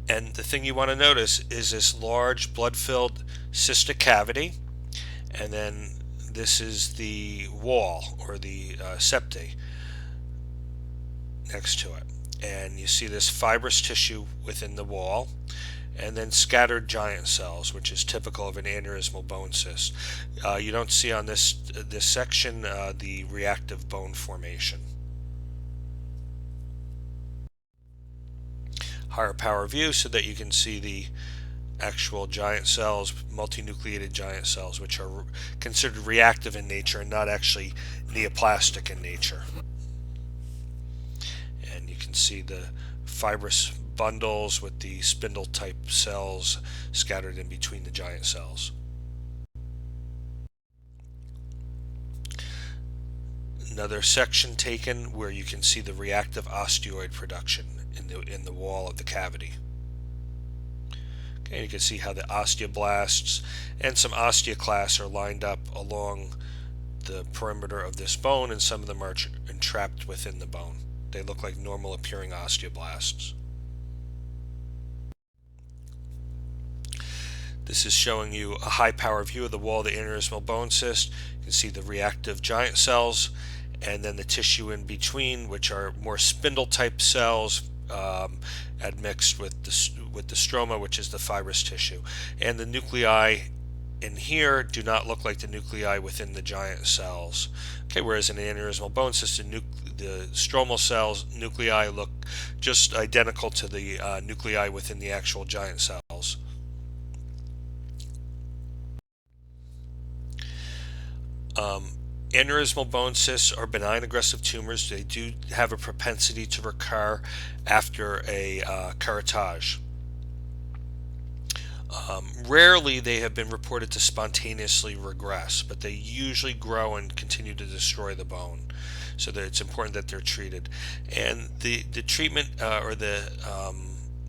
And the thing you want to notice is this large blood-filled cystic cavity. And then this is the wall or the septae next to it. And you see this fibrous tissue within the wall, and then scattered giant cells, which is typical of an aneurysmal bone cyst. You don't see on this section the reactive bone formation. Higher power view so that you can see the actual giant cells, multinucleated giant cells, which are considered reactive in nature and not actually neoplastic in nature. And you can see the fibrous bundles with the spindle type cells scattered in between the giant cells. Another section taken where you can see the reactive osteoid production in the wall of the cavity. Okay, you can see how the osteoblasts and some osteoclasts are lined up along the perimeter of this bone, and some of them are entrapped within the bone. They look like normal appearing osteoblasts. This is showing you a high power view of the wall of the aneurysmal bone cyst. You can see the reactive giant cells and then the tissue in between, which are more spindle type cells admixed with the stroma, which is the fibrous tissue. And the nuclei in here do not look like the nuclei within the giant cells. Okay, whereas in the aneurysmal bone cyst, the stromal cells nuclei look just identical to the nuclei within the actual giant cells. Aneurysmal bone cysts are benign aggressive tumors. They do have a propensity to recur after a curettage. Rarely they have been reported to spontaneously regress, but they usually grow and continue to destroy the bone, so that it's important that they're treated. And the treatment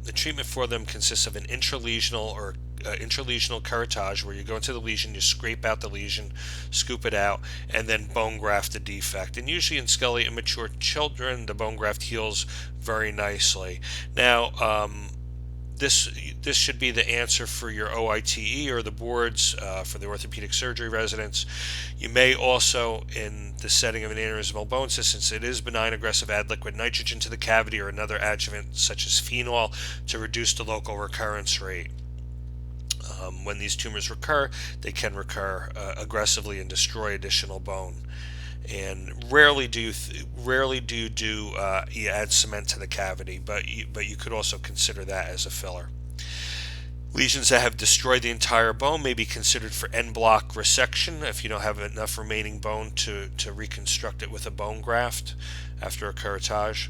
the treatment for them consists of an intralesional or intralesional curettage, where you go into the lesion, you scrape out the lesion, scoop it out, and then bone graft the defect. And usually in skelly immature children, the bone graft heals very nicely. Now, this should be the answer for your OITE or the boards for the orthopedic surgery residents. You may also, in the setting of an aneurysmal bone cyst, since it is benign aggressive, add liquid nitrogen to the cavity or another adjuvant such as phenol to reduce the local recurrence rate. When these tumors recur, they can recur aggressively and destroy additional bone. And rarely do you add cement to the cavity, but you could also consider that as a filler. Lesions that have destroyed the entire bone may be considered for en bloc resection if you don't have enough remaining bone to reconstruct it with a bone graft after a curettage.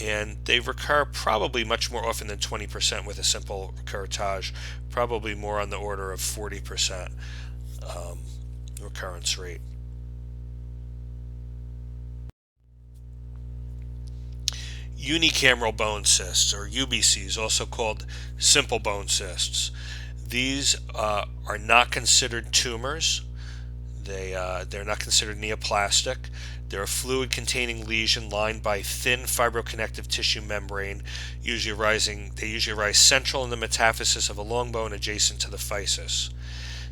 And they recur probably much more often than 20% with a simple curettage, probably more on the order of 40% recurrence rate. Unicameral bone cysts, or UBCs, also called simple bone cysts. These are not considered tumors. They're not considered neoplastic. They're a fluid-containing lesion lined by thin fibroconnective tissue membrane. They usually rise central in the metaphysis of a long bone adjacent to the physis.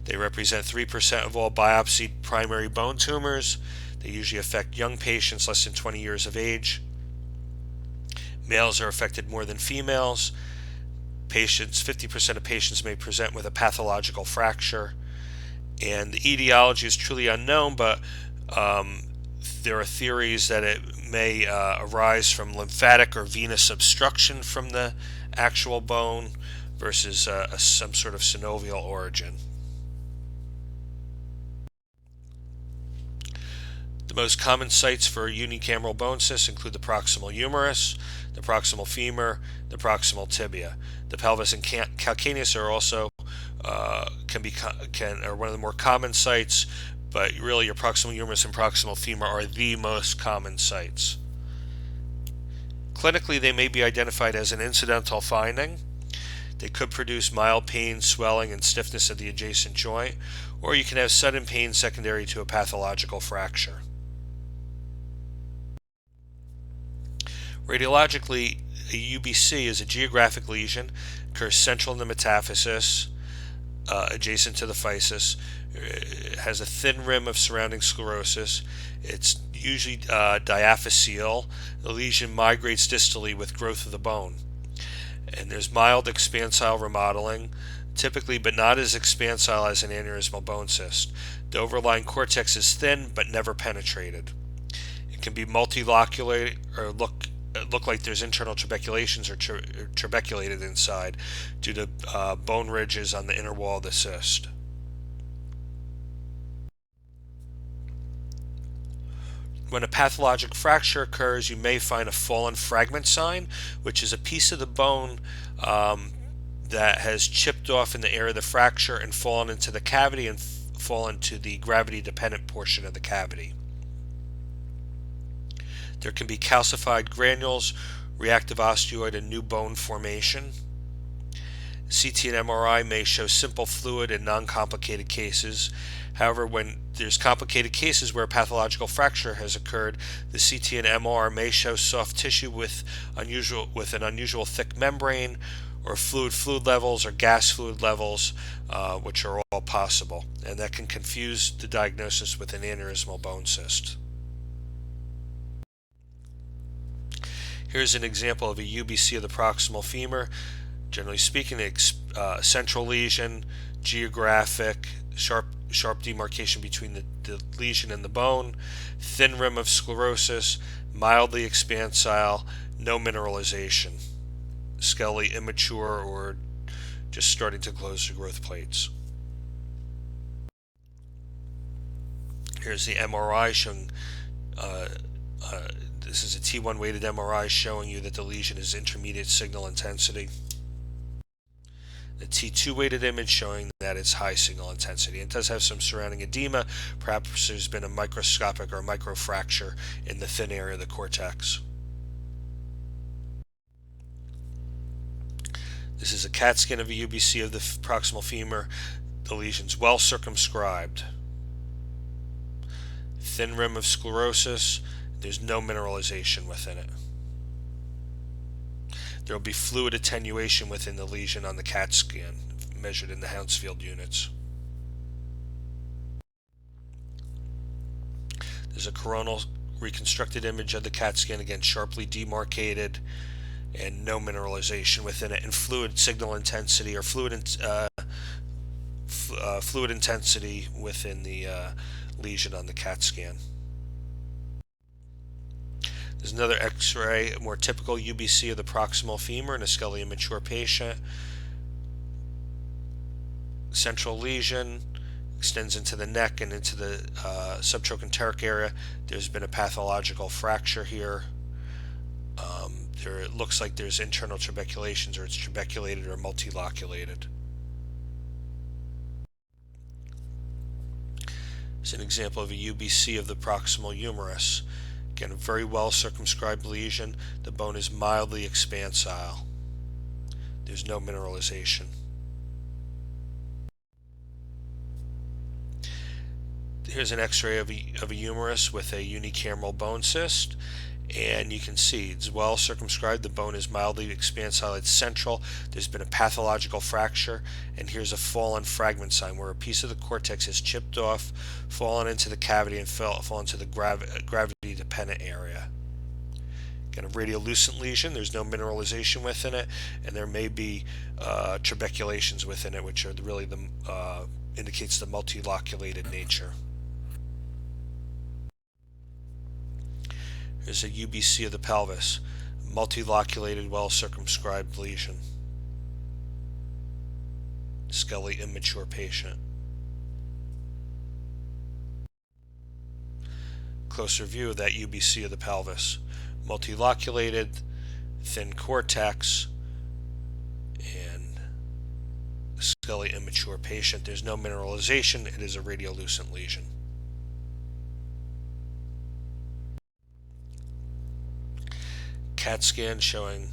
They represent 3% of all biopsied primary bone tumors. They usually affect young patients less than 20 years of age. Males are affected more than females. 50% of patients may present with a pathological fracture. And the etiology is truly unknown, but there are theories that it may arise from lymphatic or venous obstruction from the actual bone versus some sort of synovial origin. The most common sites for unicameral bone cysts include the proximal humerus, the proximal femur, the proximal tibia. The pelvis and calcaneus are also are one of the more common sites, but really your proximal humerus and proximal femur are the most common sites. Clinically, they may be identified as an incidental finding. They could produce mild pain, swelling, and stiffness of the adjacent joint, or you can have sudden pain secondary to a pathological fracture. Radiologically, a UBC is a geographic lesion, occurs central in the metaphysis, adjacent to the physis. It has a thin rim of surrounding sclerosis. It's usually diaphyseal. The lesion migrates distally with growth of the bone. And there's mild expansile remodeling, typically but not as expansile as an aneurysmal bone cyst. The overlying cortex is thin but never penetrated. It can be multilocular or look like there's internal trabeculations or trabeculated inside due to bone ridges on the inner wall of the cyst. When a pathologic fracture occurs, you may find a fallen fragment sign, which is a piece of the bone that has chipped off in the area of the fracture and fallen into the cavity and fallen to the gravity-dependent portion of the cavity. There can be calcified granules, reactive osteoid, and new bone formation. CT and MRI may show simple fluid in non-complicated cases. However, when there's complicated cases where a pathological fracture has occurred, the CT and MR may show soft tissue with an unusual thick membrane, or fluid levels or gas fluid levels, which are all possible, and that can confuse the diagnosis with an aneurysmal bone cyst. Here's an example of a UBC of the proximal femur. Generally speaking, a central lesion, geographic, sharp demarcation between the lesion and the bone, thin rim of sclerosis, mildly expansile, no mineralization, scaly immature or just starting to close the growth plates. Here's the MRI showing this is a T1 weighted MRI showing you that the lesion is intermediate signal intensity. The T2 weighted image showing that it's high signal intensity. It does have some surrounding edema. Perhaps there's been a microscopic or microfracture in the thin area of the cortex. This is a CAT scan of a UBC of the proximal femur. The lesion's well circumscribed. Thin rim of sclerosis. There's no mineralization within it. There will be fluid attenuation within the lesion on the CAT scan, measured in the Hounsfield units. There's a coronal reconstructed image of the CAT scan, again sharply demarcated, and no mineralization within it, and fluid signal intensity or fluid intensity within the lesion on the CAT scan. There's another X-ray, a more typical UBC of the proximal femur in a scaly immature patient. central lesion, extends into the neck and into the subtrochanteric area. There's been a pathological fracture here. It looks like there's internal trabeculations, or it's trabeculated or multiloculated. It's an example of a UBC of the proximal humerus. Again, a very well circumscribed lesion. The bone is mildly expansile. There's no mineralization. Here's an x-ray of a humerus with a unicameral bone cyst, and you can see it's well circumscribed. The bone is mildly expansile. It's central. There's been a pathological fracture, and here's a fallen fragment sign where a piece of the cortex has chipped off, fallen into the cavity, and fallen into the gravity-dependent area. Again, a radiolucent lesion. There's no mineralization within it, and there may be trabeculations within it, which are really indicates the multiloculated nature. There's a UBC of the pelvis, multiloculated, well circumscribed lesion. Skeletally immature patient. Closer view of that UBC of the pelvis, multiloculated, thin cortex, and skeletally immature patient. There's no mineralization. It is a radiolucent lesion. CAT scan showing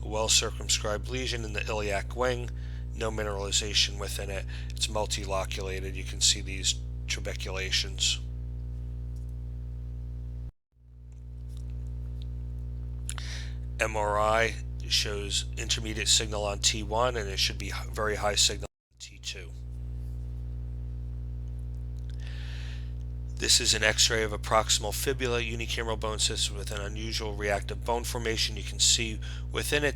a well circumscribed lesion in the iliac wing, no mineralization within it. It's multiloculated. You can see these trabeculations. MRI shows intermediate signal on T1, and it should be very high signal on T2. This is an x-ray of a proximal fibula unicameral bone cyst with an unusual reactive bone formation. You can see within it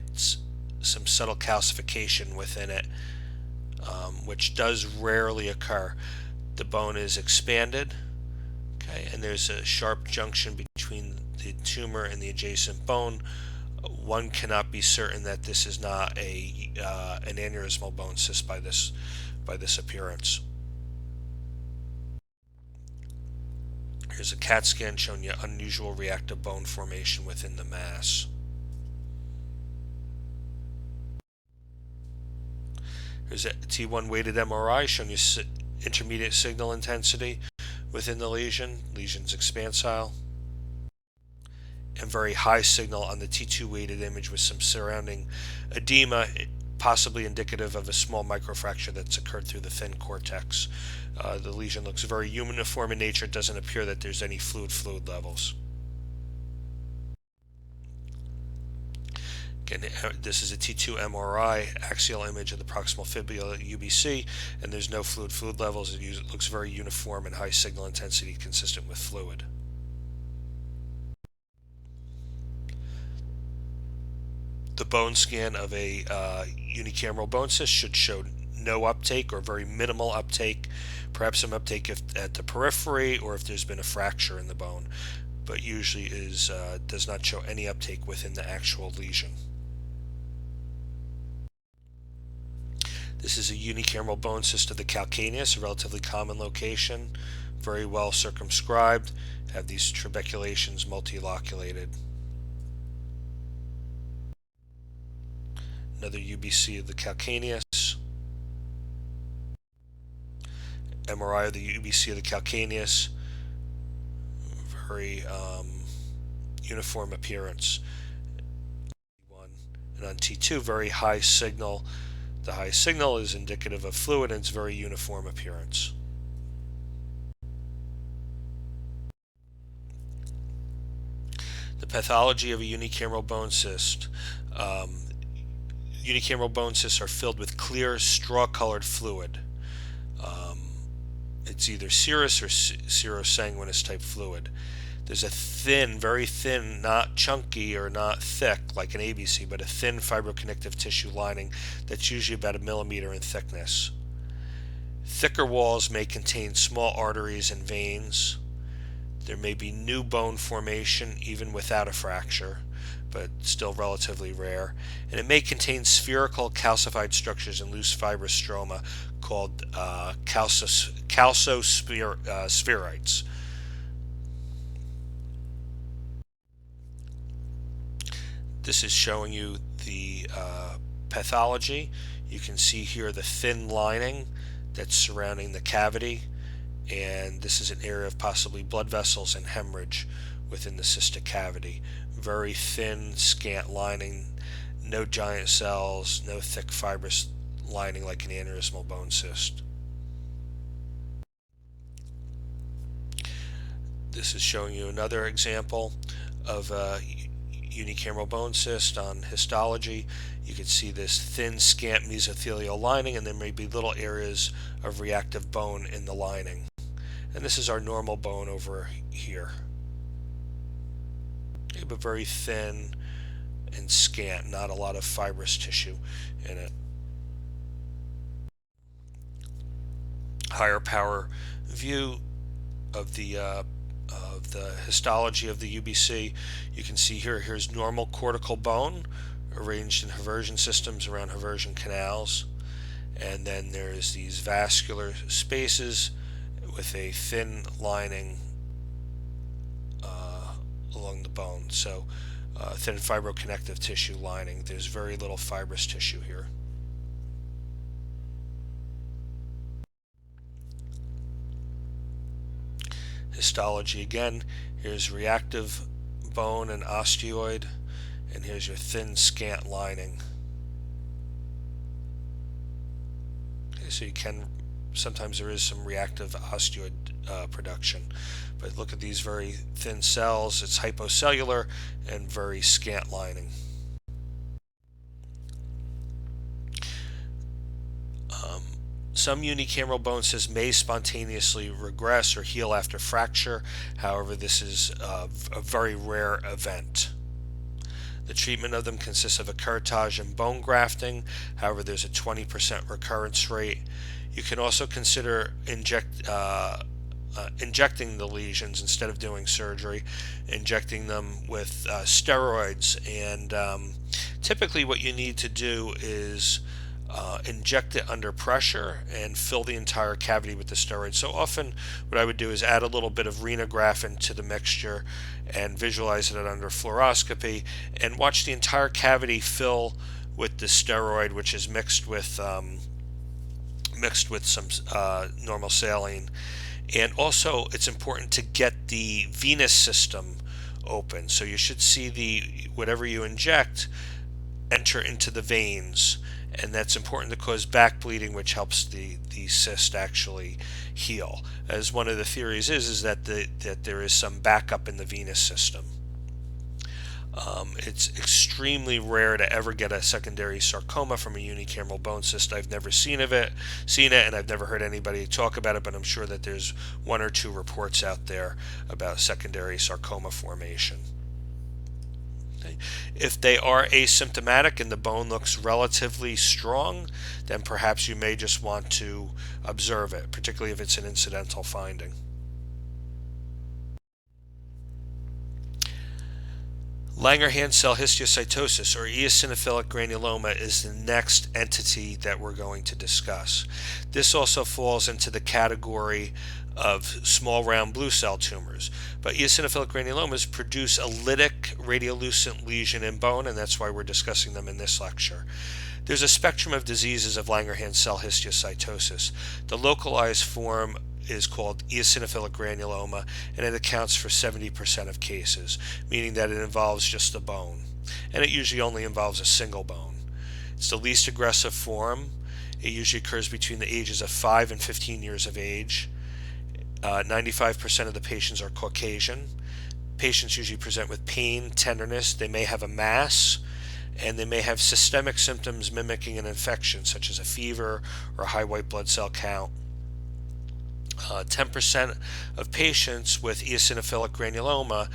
some subtle calcification within it, which does rarely occur. The bone is expanded, okay, and there's a sharp junction between the tumor and the adjacent bone. One cannot be certain that this is not an aneurysmal bone cyst by this appearance. Here's a CAT scan showing you unusual reactive bone formation within the mass. Here's a T1 weighted MRI showing you intermediate signal intensity within the lesion. Lesion's expansile. And very high signal on the T2 weighted image with some surrounding edema, possibly indicative of a small microfracture that's occurred through the thin cortex. The lesion looks very uniform in nature. It doesn't appear that there's any fluid levels. Again, this is a T2 MRI axial image of the proximal fibula UBC, and there's no fluid levels. It looks very uniform and high signal intensity consistent with fluid. The bone scan of a unicameral bone cyst should show no uptake or very minimal uptake, perhaps some uptake at the periphery or if there's been a fracture in the bone, but usually does not show any uptake within the actual lesion. This is a unicameral bone cyst of the calcaneus, a relatively common location, very well circumscribed, have these trabeculations multiloculated. Another UBC of the calcaneus. MRI of the UBC of the calcaneus. Very uniform appearance. And on T2, very high signal. The high signal is indicative of fluid, and it's very uniform appearance. The pathology of a unicameral bone cyst. Unicameral bone cysts are filled with clear, straw-colored fluid. It's either serous or serosanguinous type fluid. There's a thin, very thin, not chunky or not thick like an ABC, but a thin fibroconnective tissue lining that's usually about 1 millimeter in thickness. Thicker walls may contain small arteries and veins. There may be new bone formation even without a fracture, but still relatively rare, and it may contain spherical calcified structures and loose fibrous stroma called calcospheroids. This is showing you the pathology. You can see here the thin lining that's surrounding the cavity, and this is an area of possibly blood vessels and hemorrhage within the cystic cavity. Very thin, scant lining, no giant cells, no thick fibrous lining like an aneurysmal bone cyst. This is showing you another example of a unicameral bone cyst on histology. You can see this thin, scant mesothelial lining, and there may be little areas of reactive bone in the lining. And this is our normal bone over here. But very thin and scant, not a lot of fibrous tissue in it. Higher power view of the histology of the UBC. You can see here's normal cortical bone arranged in haversian systems around haversian canals, and then there's these vascular spaces with a thin lining along the bone. So thin fibroconnective tissue lining. There's very little fibrous tissue here. Histology again. Here's reactive bone and osteoid, and here's your thin, scant lining. Okay, so sometimes there is some reactive osteoid production, but look at these very thin cells. It's hypocellular and very scant lining. Some unicameral bone cysts may spontaneously regress or heal after fracture. However, this is a very rare event. The treatment of them consists of a curettage and bone grafting. However, there's a 20% recurrence rate. You can also consider injecting the lesions instead of doing surgery, injecting them with steroids. And typically what you need to do is inject it under pressure and fill the entire cavity with the steroid. So often what I would do is add a little bit of renographin to the mixture and visualize it under fluoroscopy and watch the entire cavity fill with the steroid, which is mixed with some normal saline. And also it's important to get the venous system open. So you should see whatever you inject enter into the veins, and that's important to cause back bleeding, which helps the cyst actually heal. As one of the theories is that there is some backup in the venous system. It's extremely rare to ever get a secondary sarcoma from a unicameral bone cyst. I've never seen it, and I've never heard anybody talk about it, but I'm sure that there's one or two reports out there about secondary sarcoma formation. If they are asymptomatic and the bone looks relatively strong, then perhaps you may just want to observe it, particularly if it's an incidental finding. Langerhans cell histiocytosis, or eosinophilic granuloma, is the next entity that we're going to discuss. This also falls into the category of small round blue cell tumors, but eosinophilic granulomas produce a lytic radiolucent lesion in bone, and that's why we're discussing them in this lecture. There's a spectrum of diseases of Langerhans cell histiocytosis. The localized form is called eosinophilic granuloma, and it accounts for 70% of cases, meaning that it involves just the bone, and it usually only involves a single bone. It's the least aggressive form. It usually occurs between the ages of 5 and 15 years of age. 95% of the patients are Caucasian. Patients usually present with pain, tenderness. They may have a mass, and they may have systemic symptoms mimicking an infection, such as a fever or a high white blood cell count. 10% of patients with eosinophilic granuloma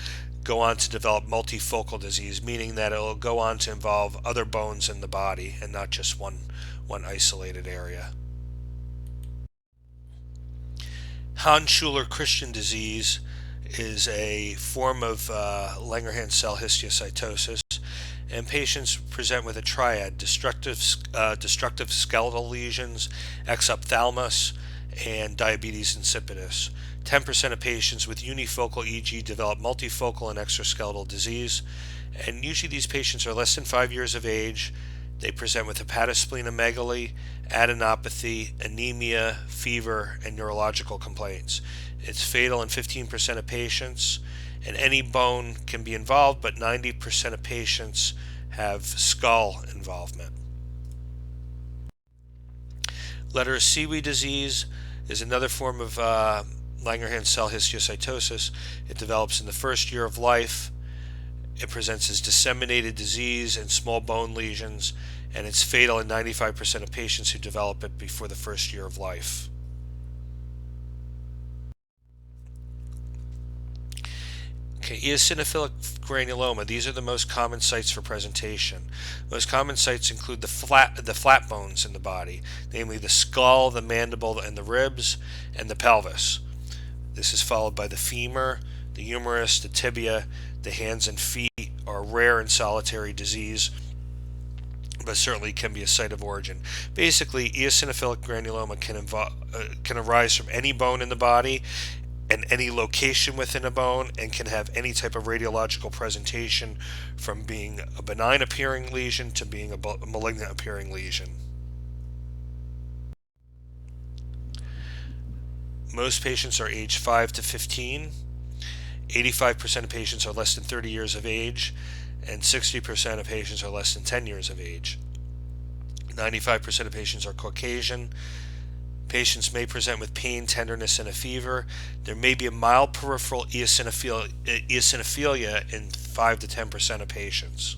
go on to develop multifocal disease, meaning that it will go on to involve other bones in the body and not just one isolated area. Hahn-Schuler-Christian disease is a form of Langerhans cell histiocytosis, And patients present with a triad: destructive skeletal lesions, exophthalmos, and diabetes insipidus. 10% of patients with unifocal EG develop multifocal and extraskeletal disease, and usually these patients are less than 5 years of age. They present with hepatosplenomegaly, adenopathy, anemia, fever, and neurological complaints. It's fatal in 15% of patients, and any bone can be involved, but 90% of patients have skull involvement. Letter C disease is another form of Langerhans cell histiocytosis. It develops in the first year of life. It presents as disseminated disease and small bone lesions, and it's fatal in 95% of patients who develop it before the first year of life. Okay, eosinophilic granuloma. These are the most common sites for presentation. Most common sites include the flat bones in the body, namely the skull, the mandible, and the ribs, and the pelvis. This is followed by the femur, the humerus, the tibia. The hands and feet are rare and solitary disease, but certainly can be a site of origin. Basically, eosinophilic granuloma can arise from any bone in the body and any location within a bone, and can have any type of radiological presentation, from being a benign appearing lesion to being a malignant appearing lesion. Most patients are aged 5 to 15. 85% of patients are less than 30 years of age, and 60% of patients are less than 10 years of age. 95% of patients are Caucasian. Patients may present with pain, tenderness, and a fever. There may be a mild peripheral eosinophilia in 5 to 10% of patients.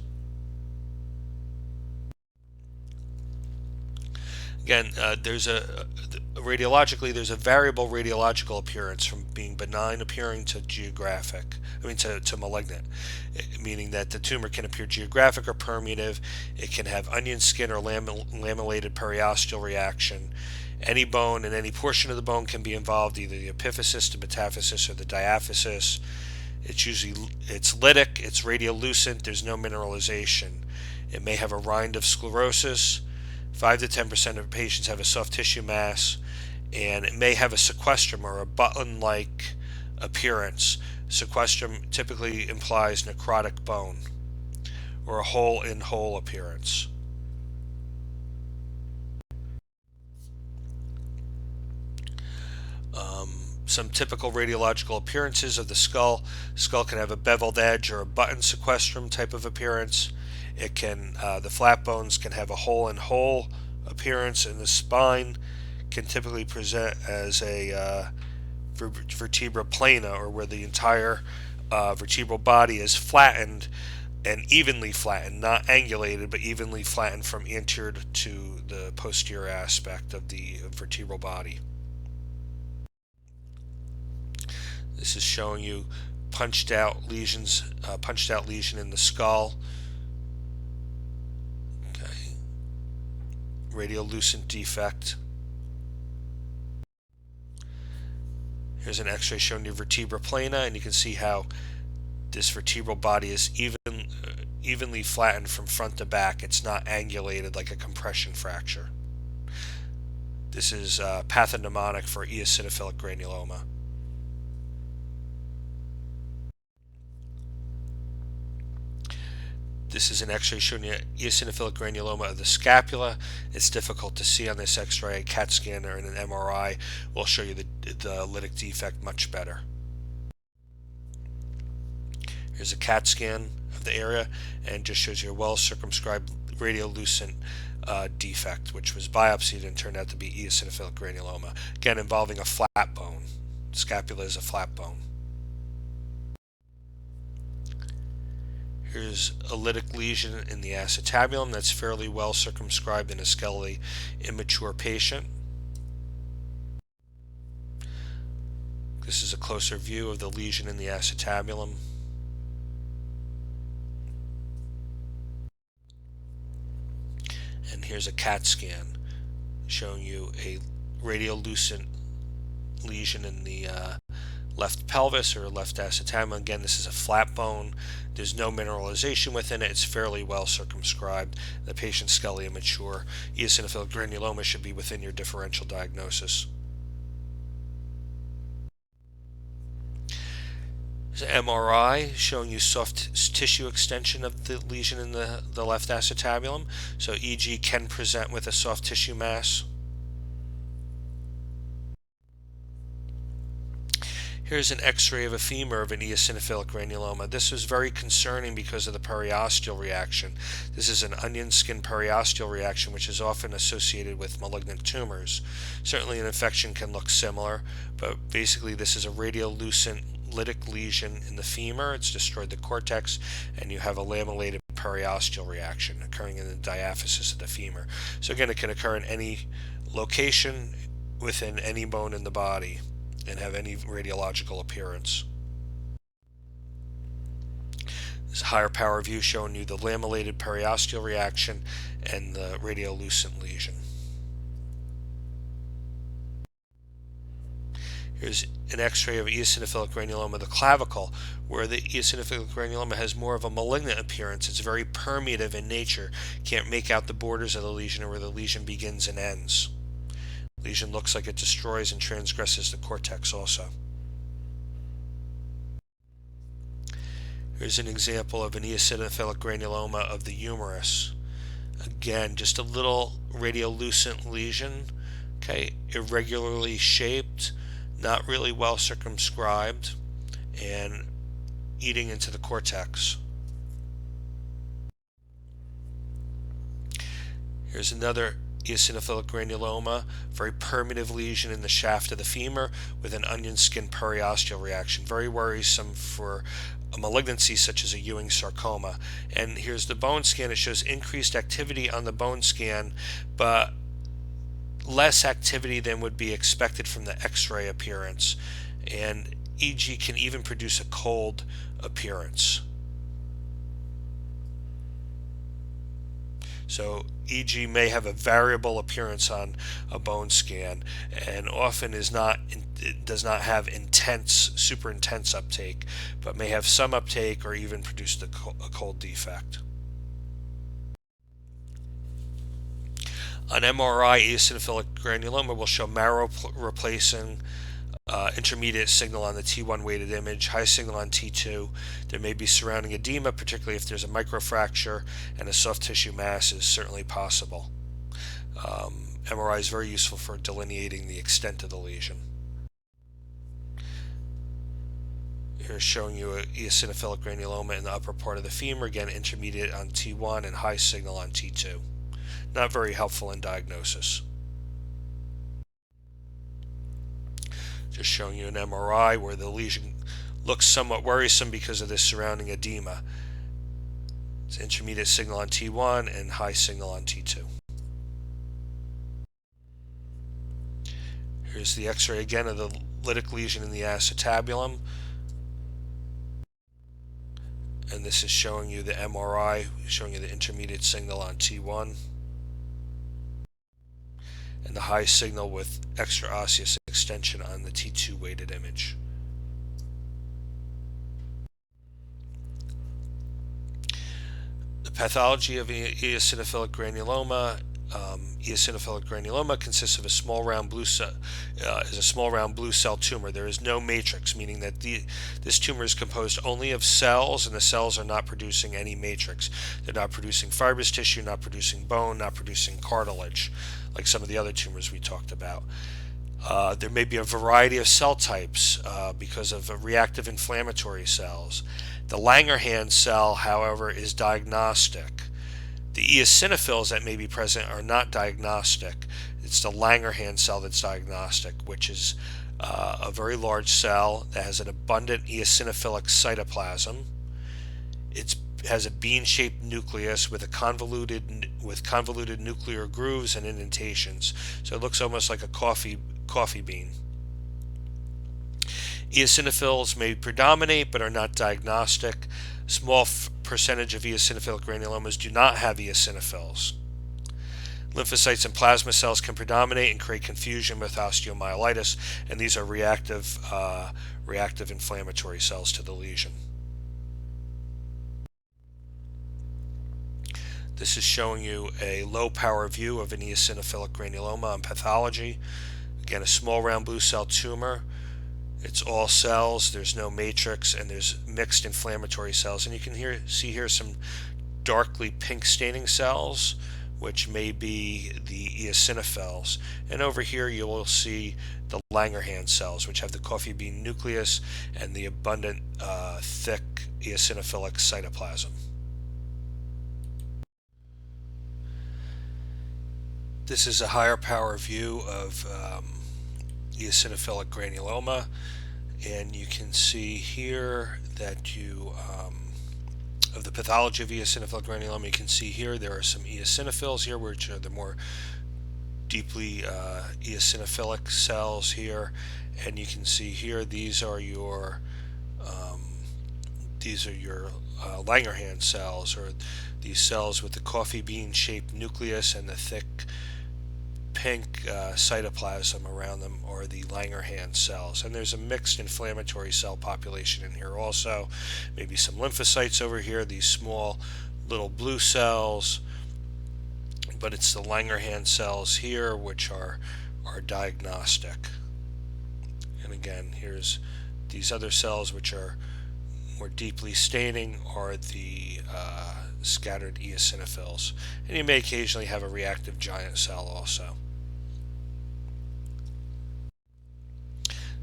Again, radiologically, there's a variable radiological appearance, from being benign appearing to to malignant, meaning that the tumor can appear geographic or permeative. It can have onion skin or lamellated periosteal reaction. Any bone and any portion of the bone can be involved, either the epiphysis, the metaphysis, or the diaphysis. It's lytic, it's radiolucent, there's no mineralization. It may have a rind of sclerosis. 5 to 10% of patients have a soft tissue mass, and it may have a sequestrum or a button-like appearance. Sequestrum typically implies necrotic bone or a hole-in-hole appearance. Some typical radiological appearances of the skull. Skull can have a beveled edge or a button sequestrum type of appearance. The flat bones can have a hole-in-hole appearance, and the spine can typically present as a vertebra plana, or where the entire vertebral body is flattened and evenly flattened, not angulated, but evenly flattened from anterior to the posterior aspect of the vertebral body. This is showing you punched out lesion in the skull. Okay. Radiolucent defect. Here's an X-ray showing you vertebra plana, and you can see how this vertebral body is evenly flattened from front to back. It's not angulated like a compression fracture. This is pathognomonic for eosinophilic granuloma. This is an X-ray showing you eosinophilic granuloma of the scapula. It's difficult to see on this X-ray. A CAT scan or in an MRI will show you the lytic defect much better. Here's a CAT scan of the area, and just shows you a well-circumscribed radiolucent defect, which was biopsied and turned out to be eosinophilic granuloma. Again, involving a flat bone. Scapula is a flat bone. Here's a lytic lesion in the acetabulum that's fairly well circumscribed in a skeletally immature patient. This is a closer view of the lesion in the acetabulum. And here's a CAT scan showing you a radiolucent lesion in the left pelvis or left acetabulum. Again, this is a flat bone. There's no mineralization within it. It's fairly well circumscribed. The patient's skelly immature. Eosinophilic granuloma should be within your differential diagnosis. MRI showing you soft tissue extension of the lesion in the left acetabulum. So EG can present with a soft tissue mass. Here's an x-ray of a femur of an eosinophilic granuloma. This was very concerning because of the periosteal reaction. This is an onion skin periosteal reaction, which is often associated with malignant tumors. Certainly an infection can look similar, but basically this is a radiolucent lytic lesion in the femur. It's destroyed the cortex, and you have a lamellated periosteal reaction occurring in the diaphysis of the femur. So again, it can occur in any location within any bone in the body and have any radiological appearance. This higher power view showing you the lamellated periosteal reaction and the radiolucent lesion. Here's an x-ray of eosinophilic granuloma of the clavicle, where the eosinophilic granuloma has more of a malignant appearance. It's very permeative in nature. Can't make out the borders of the lesion or where the lesion begins and ends. The lesion looks like it destroys and transgresses the cortex also. Here's an example of an eosinophilic granuloma of the humerus. Again, just a little radiolucent lesion, okay, irregularly shaped, not really well circumscribed, and eating into the cortex. Here's another eosinophilic granuloma, very permeative lesion in the shaft of the femur with an onion skin periosteal reaction. Very worrisome for a malignancy such as a Ewing sarcoma. And here's the bone scan. It shows increased activity on the bone scan, but less activity than would be expected from the x-ray appearance. And EG can even produce a cold appearance. So EG may have a variable appearance on a bone scan, and often does not have super intense uptake, but may have some uptake or even produce a cold defect. On MRI, eosinophilic granuloma will show marrow replacing, intermediate signal on the T1 weighted image, high signal on T2. There may be surrounding edema, particularly if there's a microfracture, and a soft tissue mass is certainly possible. MRI is very useful for delineating the extent of the lesion. Here's showing you an eosinophilic granuloma in the upper part of the femur, again intermediate on T1 and high signal on T2. Not very helpful in diagnosis. Just showing you an MRI where the lesion looks somewhat worrisome because of this surrounding edema. It's intermediate signal on T1 and high signal on T2. Here's the x-ray again of the lytic lesion in the acetabulum. And this is showing you the MRI, showing you the intermediate signal on T1. And the high signal with extraosseous extension on the T2 weighted image. The pathology of eosinophilic granuloma. Eosinophilic granuloma consists of a small round blue cell, tumor. There is no matrix, meaning that this tumor is composed only of cells, and the cells are not producing any matrix. They're not producing fibrous tissue, not producing bone, not producing cartilage, like some of the other tumors we talked about. There may be a variety of cell types because of reactive inflammatory cells. The Langerhans cell, however, is diagnostic. The eosinophils that may be present are not diagnostic. It's the Langerhans cell that's diagnostic, which is a very large cell that has an abundant eosinophilic cytoplasm. It has a bean-shaped nucleus with convoluted nuclear grooves and indentations. So it looks almost like a coffee bean. Eosinophils may predominate but are not diagnostic. Small percentage of eosinophilic granulomas do not have eosinophils. Lymphocytes and plasma cells can predominate and create confusion with osteomyelitis, and these are reactive inflammatory cells to the lesion. This is showing you a low power view of an eosinophilic granuloma on pathology. Again, a small round blue cell tumor. It's all cells, there's no matrix, and there's mixed inflammatory cells. And you can see here some darkly pink staining cells, which may be the eosinophils. And over here you will see the Langerhans cells, which have the coffee bean nucleus and the abundant, thick eosinophilic cytoplasm. This is a higher power view of eosinophilic granuloma, and you can see here that of the pathology of eosinophilic granuloma, you can see here there are some eosinophils here, which are the more deeply eosinophilic cells here, and you can see here these are your Langerhans cells, or these cells with the coffee bean shaped nucleus and the thick pink cytoplasm around them, are the Langerhans cells. And there's a mixed inflammatory cell population in here also. Maybe some lymphocytes over here, these small little blue cells, but it's the Langerhans cells here which are diagnostic. And again, here's these other cells which are more deeply staining, are the scattered eosinophils. And you may occasionally have a reactive giant cell also.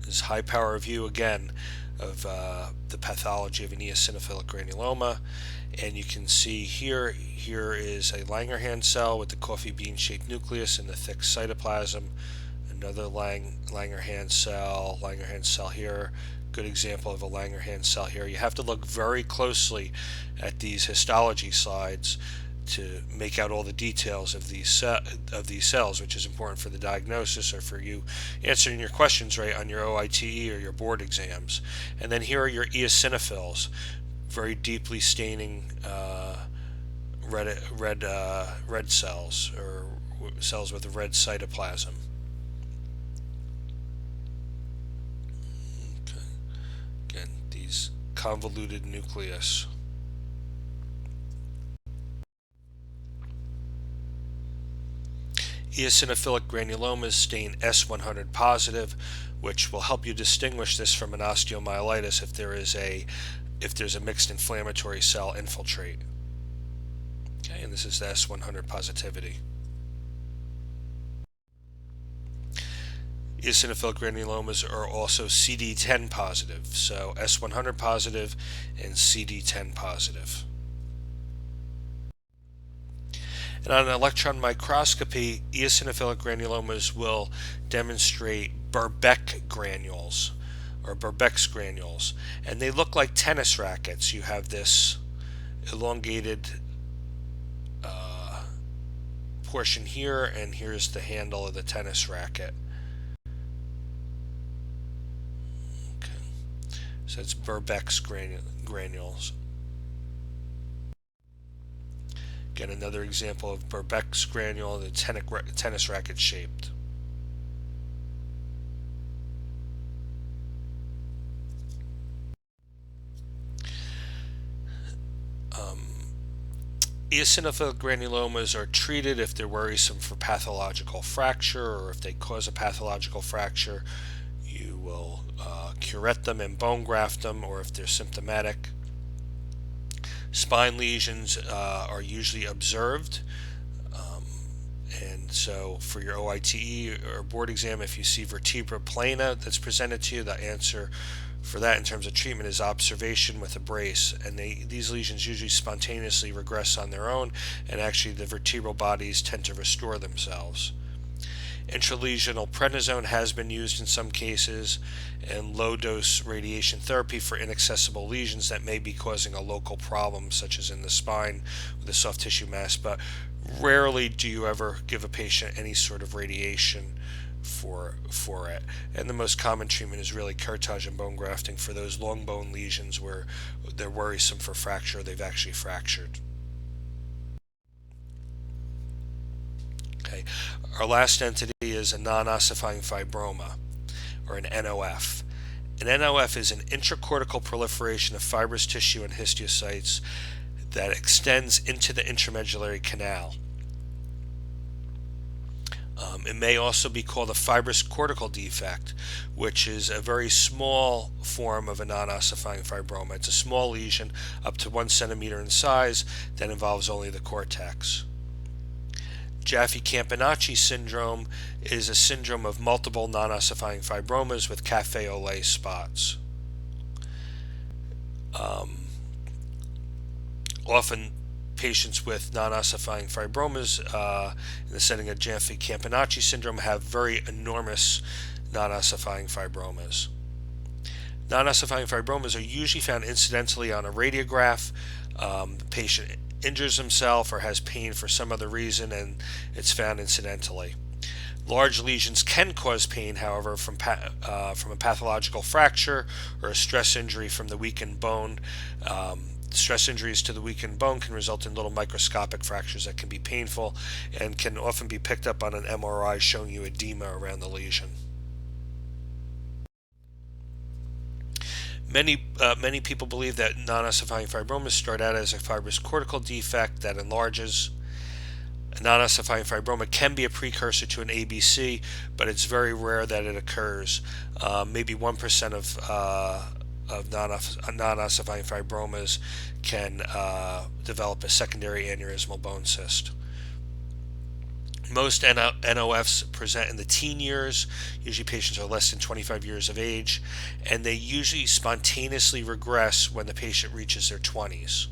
This is high power view again of the pathology of an eosinophilic granuloma, and you can see here is a Langerhans cell with the coffee bean shaped nucleus and the thick cytoplasm. Another Langerhans cell here. Good example of a Langerhans cell here. You have to look very closely at these histology slides to make out all the details of these cells, which is important for the diagnosis or for you answering your questions right on your OITE or your board exams. And then here are your eosinophils, very deeply staining red cells, or cells with red cytoplasm. Okay. Again, these convoluted nucleus. Eosinophilic granulomas stain S100 positive, which will help you distinguish this from an osteomyelitis if there's a mixed inflammatory cell infiltrate. Okay, and this is the S100 positivity. Eosinophilic granulomas are also CD10 positive, so S100 positive and CD10 positive. And on an electron microscopy, eosinophilic granulomas will demonstrate Burbeck granules, or Burbeck's granules, and they look like tennis rackets. You have this elongated portion here, and here's the handle of the tennis racket. Okay. So it's Burbeck's granules. Again, another example of Burbeck's granule, the tennis racket shaped. Eosinophilic granulomas are treated if they're worrisome for pathological fracture, or if they cause a pathological fracture, you will curette them and bone graft them, or if they're symptomatic. Spine lesions are usually observed, and so for your OITE or board exam, if you see vertebra plana that's presented to you, the answer for that in terms of treatment is observation with a brace. And these lesions usually spontaneously regress on their own, and actually the vertebral bodies tend to restore themselves. Intralesional prednisone has been used in some cases, and low-dose radiation therapy for inaccessible lesions that may be causing a local problem, such as in the spine with a soft tissue mass, but rarely do you ever give a patient any sort of radiation for it. And the most common treatment is really curettage and bone grafting for those long bone lesions where they're worrisome for fracture, they've actually fractured. Okay. Our last entity is a non-ossifying fibroma, or an NOF. An NOF is an intracortical proliferation of fibrous tissue and histiocytes that extends into the intramedullary canal. It may also be called a fibrous cortical defect, which is a very small form of a non-ossifying fibroma. It's a small lesion up to 1 centimeter in size that involves only the cortex. Jaffe-Campinacci syndrome is a syndrome of multiple non-ossifying fibromas with cafe au lait spots. Often patients with non-ossifying fibromas in the setting of Jaffe-Campinacci syndrome have very enormous non-ossifying fibromas. Non-ossifying fibromas are usually found incidentally on a radiograph. The patient injures himself or has pain for some other reason, and it's found incidentally. Large lesions can cause pain, however, from a pathological fracture or a stress injury from the weakened bone. Stress injuries to the weakened bone can result in little microscopic fractures that can be painful and can often be picked up on an MRI showing you edema around the lesion. Many people believe that non-ossifying fibromas start out as a fibrous cortical defect that enlarges. A non-ossifying fibroma can be a precursor to an ABC, but it's very rare that it occurs. Maybe 1% of non-ossifying fibromas can develop a secondary aneurysmal bone cyst. Most NOFs present in the teen years. Usually patients are less than 25 years of age, and they usually spontaneously regress when the patient reaches their 20s.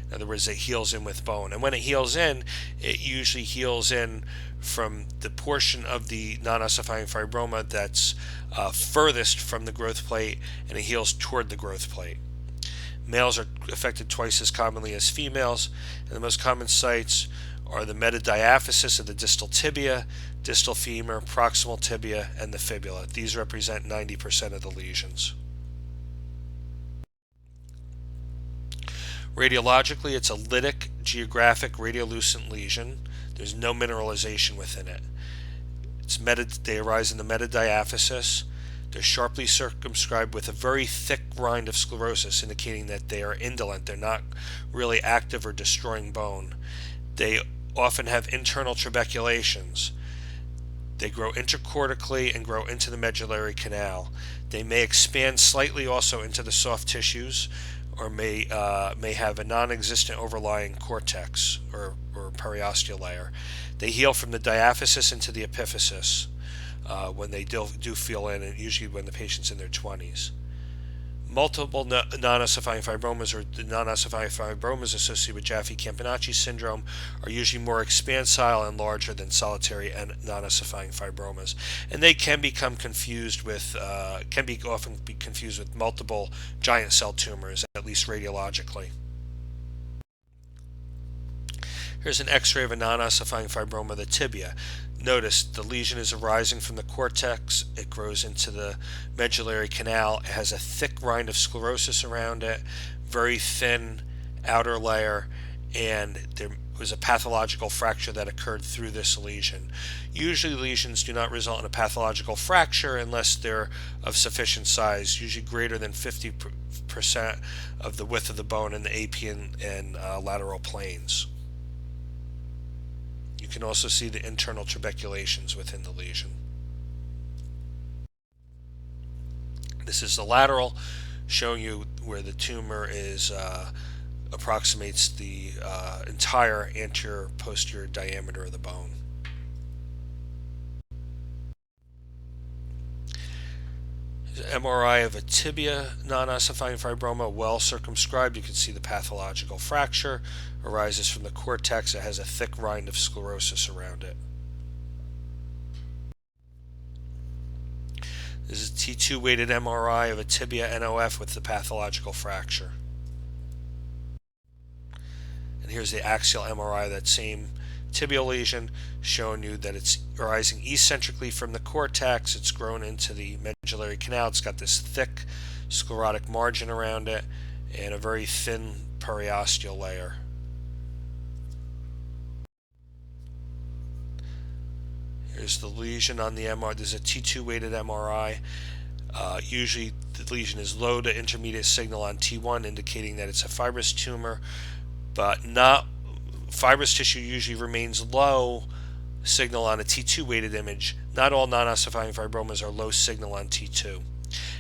In other words, it heals in with bone. And when it heals in, it usually heals in from the portion of the non-ossifying fibroma that's furthest from the growth plate, and it heals toward the growth plate. Males are affected twice as commonly as females, and the most common sites are the metadiaphysis of the distal tibia, distal femur, proximal tibia, and the fibula. These represent 90% of the lesions. Radiologically, it's a lytic, geographic, radiolucent lesion. There's no mineralization within it. They arise in the metadiaphysis. They're sharply circumscribed with a very thick rind of sclerosis, indicating that they are indolent. They're not really active or destroying bone. They often have internal trabeculations. They grow intracortically and grow into the medullary canal. They may expand slightly also into the soft tissues, or may have a non-existent overlying cortex or periosteal layer. They heal from the diaphysis into the epiphysis when they do fill in, and usually when the patient's in their 20s. Multiple non-ossifying fibromas, or the non-ossifying fibromas associated with Jaffe-Campinacci syndrome, are usually more expansile and larger than solitary and non-ossifying fibromas, and they can often be confused with multiple giant cell tumors, at least radiologically. Here's an X-ray of a non-ossifying fibroma of the tibia. Notice the lesion is arising from the cortex. It grows into the medullary canal. It has a thick rind of sclerosis around it, very thin outer layer, and there was a pathological fracture that occurred through this lesion. Usually lesions do not result in a pathological fracture unless they're of sufficient size, usually greater than 50% of the width of the bone in the AP and lateral planes. You can also see the internal trabeculations within the lesion. This is the lateral, showing you where the tumor approximates the entire anterior posterior diameter of the bone. MRI of a tibia non-ossifying fibroma, well circumscribed. You can see the pathological fracture arises from the cortex. It has a thick rind of sclerosis around it. This is a T2 weighted MRI of a tibia NOF with the pathological fracture. And here's the axial MRI of that same tibial lesion, showing you that it's arising eccentrically from the cortex. It's grown into the medullary canal. It's got this thick sclerotic margin around it and a very thin periosteal layer. Here's the lesion on the MRI. There's a T2 weighted MRI. Usually the lesion is low to intermediate signal on T1, indicating that it's a fibrous tumor, but not fibrous tissue usually remains low signal on a T2 weighted image. Not all non-ossifying fibromas are low signal on T2.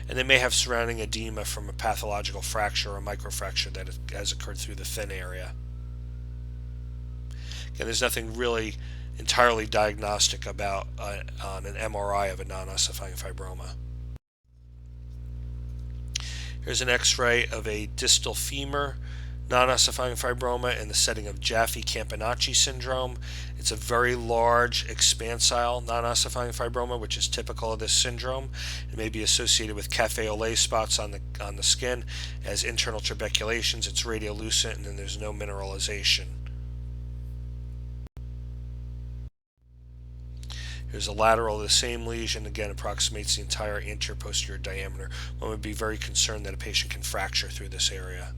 And they may have surrounding edema from a pathological fracture or microfracture that has occurred through the thin area. Again, there's nothing really entirely diagnostic about on an MRI of a non-ossifying fibroma. Here's an X-ray of a distal femur non-ossifying fibroma in the setting of Jaffe-Campanacci syndrome. It's a very large expansile non-ossifying fibroma, which is typical of this syndrome. It may be associated with cafe au lait spots on the skin as internal trabeculations. It's radiolucent, and then there's no mineralization. Here's a lateral of the same lesion. Again, approximates the entire anterior posterior diameter. One would be very concerned that a patient can fracture through this area.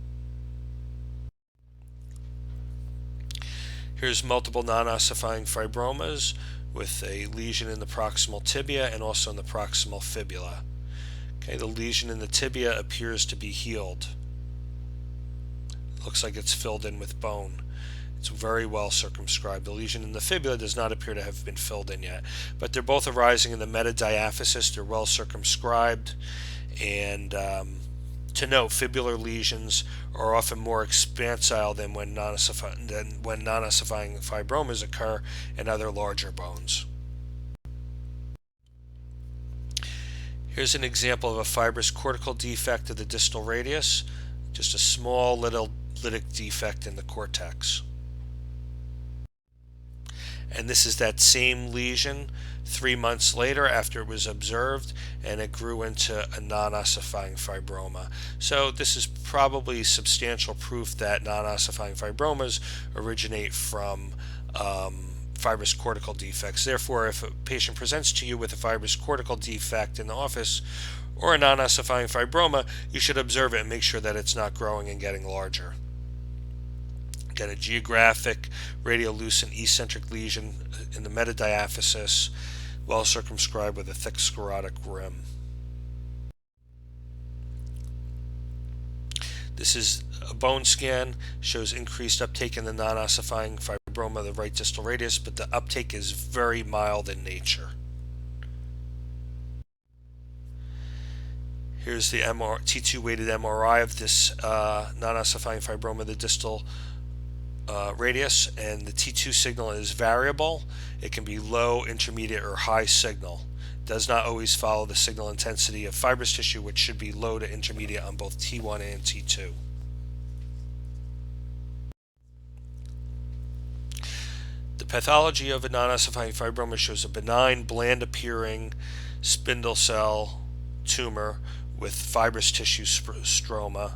Here's multiple non-ossifying fibromas with a lesion in the proximal tibia and also in the proximal fibula. Okay, the lesion in the tibia appears to be healed. It looks like it's filled in with bone. It's very well circumscribed. The lesion in the fibula does not appear to have been filled in yet, but they're both arising in the metadiaphysis. They're well circumscribed, and to note, fibular lesions are often more expansile than when non-ossifying fibromas occur in other larger bones. Here's an example of a fibrous cortical defect of the distal radius, just a small little lytic defect in the cortex. And this is that same lesion 3 months later after it was observed, and it grew into a non-ossifying fibroma. So this is probably substantial proof that non-ossifying fibromas originate from fibrous cortical defects. Therefore, if a patient presents to you with a fibrous cortical defect in the office or a non-ossifying fibroma, you should observe it and make sure that it's not growing and getting larger. Get a geographic radiolucent eccentric lesion in the metadiaphysis, well circumscribed with a thick sclerotic rim. This is a bone scan, shows increased uptake in the non-ossifying fibroma of the right distal radius, but the uptake is very mild in nature. Here's the T2 weighted MRI of this non-ossifying fibroma of the distal radius, and the T2 signal is variable. It can be low, intermediate, or high signal. It does not always follow the signal intensity of fibrous tissue, which should be low to intermediate on both T1 and T2. The pathology of a non-ossifying fibroma shows a benign, bland-appearing spindle cell tumor with fibrous tissue stroma.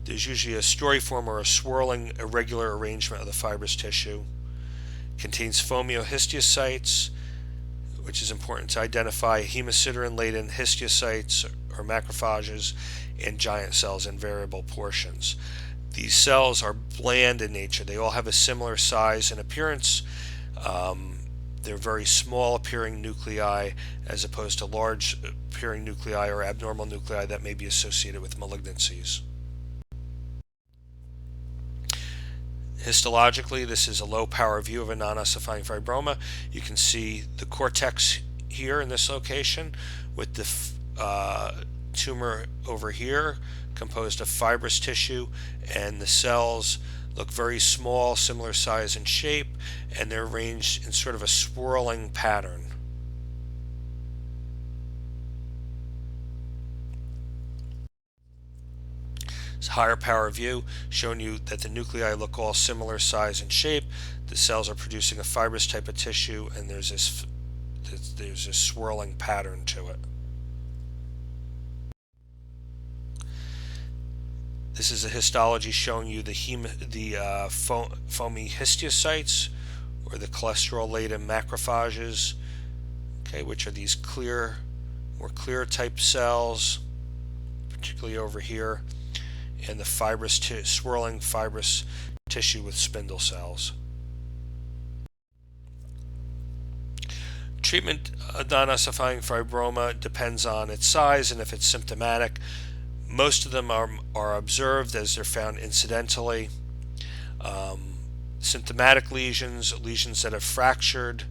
There's usually a storiform or a swirling irregular arrangement of the fibrous tissue. Contains foamiohistiocytes, which is important to identify hemosiderin-laden histiocytes or macrophages, and giant cells in variable portions. These cells are bland in nature. They all have a similar size and appearance. They're very small appearing nuclei as opposed to large appearing nuclei or abnormal nuclei that may be associated with malignancies. Histologically, this is a low power view of a non-ossifying fibroma. You can see the cortex here in this location with the tumor over here composed of fibrous tissue, and the cells look very small, similar size and shape, and they're arranged in sort of a swirling pattern. It's a higher power view showing you that the nuclei look all similar size and shape. The cells are producing a fibrous type of tissue, and there's this swirling pattern to it. This is a histology showing you the foamy histiocytes, or the cholesterol-laden macrophages, okay, which are these more clear type cells, particularly over here, and the swirling fibrous tissue with spindle cells. Treatment of non-ossifying fibroma depends on its size and if it's symptomatic. Most of them are observed as they're found incidentally. Symptomatic lesions, lesions that have fractured,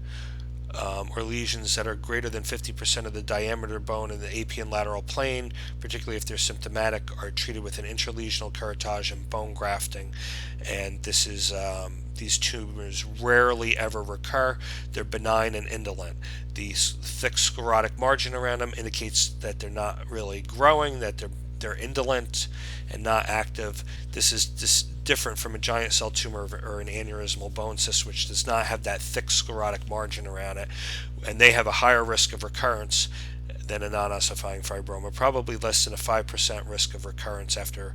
or lesions that are greater than 50% of the diameter bone in the AP and lateral plane, particularly if they're symptomatic, are treated with an intralesional curettage and bone grafting. And this is these tumors rarely ever recur. They're benign and indolent. The thick sclerotic margin around them indicates that they're not really growing, that they're indolent and not active. This is different from a giant cell tumor or an aneurysmal bone cyst, which does not have that thick sclerotic margin around it, and they have a higher risk of recurrence than a non-ossifying fibroma, probably less than a 5% risk of recurrence after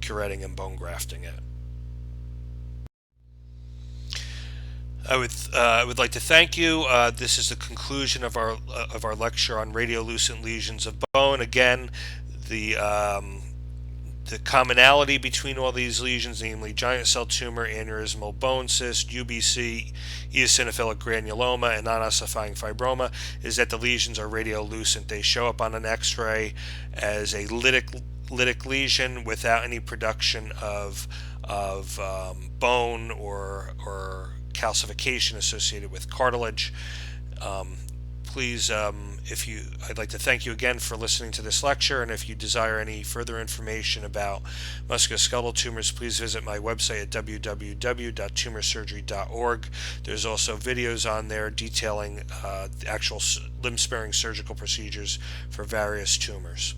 curetting and bone grafting it. I would like to thank you. This is the conclusion of our lecture on radiolucent lesions of bone. Again, the commonality between all these lesions, namely giant cell tumor, aneurysmal bone cyst, UBC, eosinophilic granuloma, and non-ossifying fibroma, is that the lesions are radiolucent. They show up on an X-ray as a lytic lesion without any production of bone or calcification associated with cartilage. Please, I'd like to thank you again for listening to this lecture, and if you desire any further information about musculoskeletal tumors, please visit my website at www.tumorsurgery.org. There's also videos on there detailing the actual limb-sparing surgical procedures for various tumors.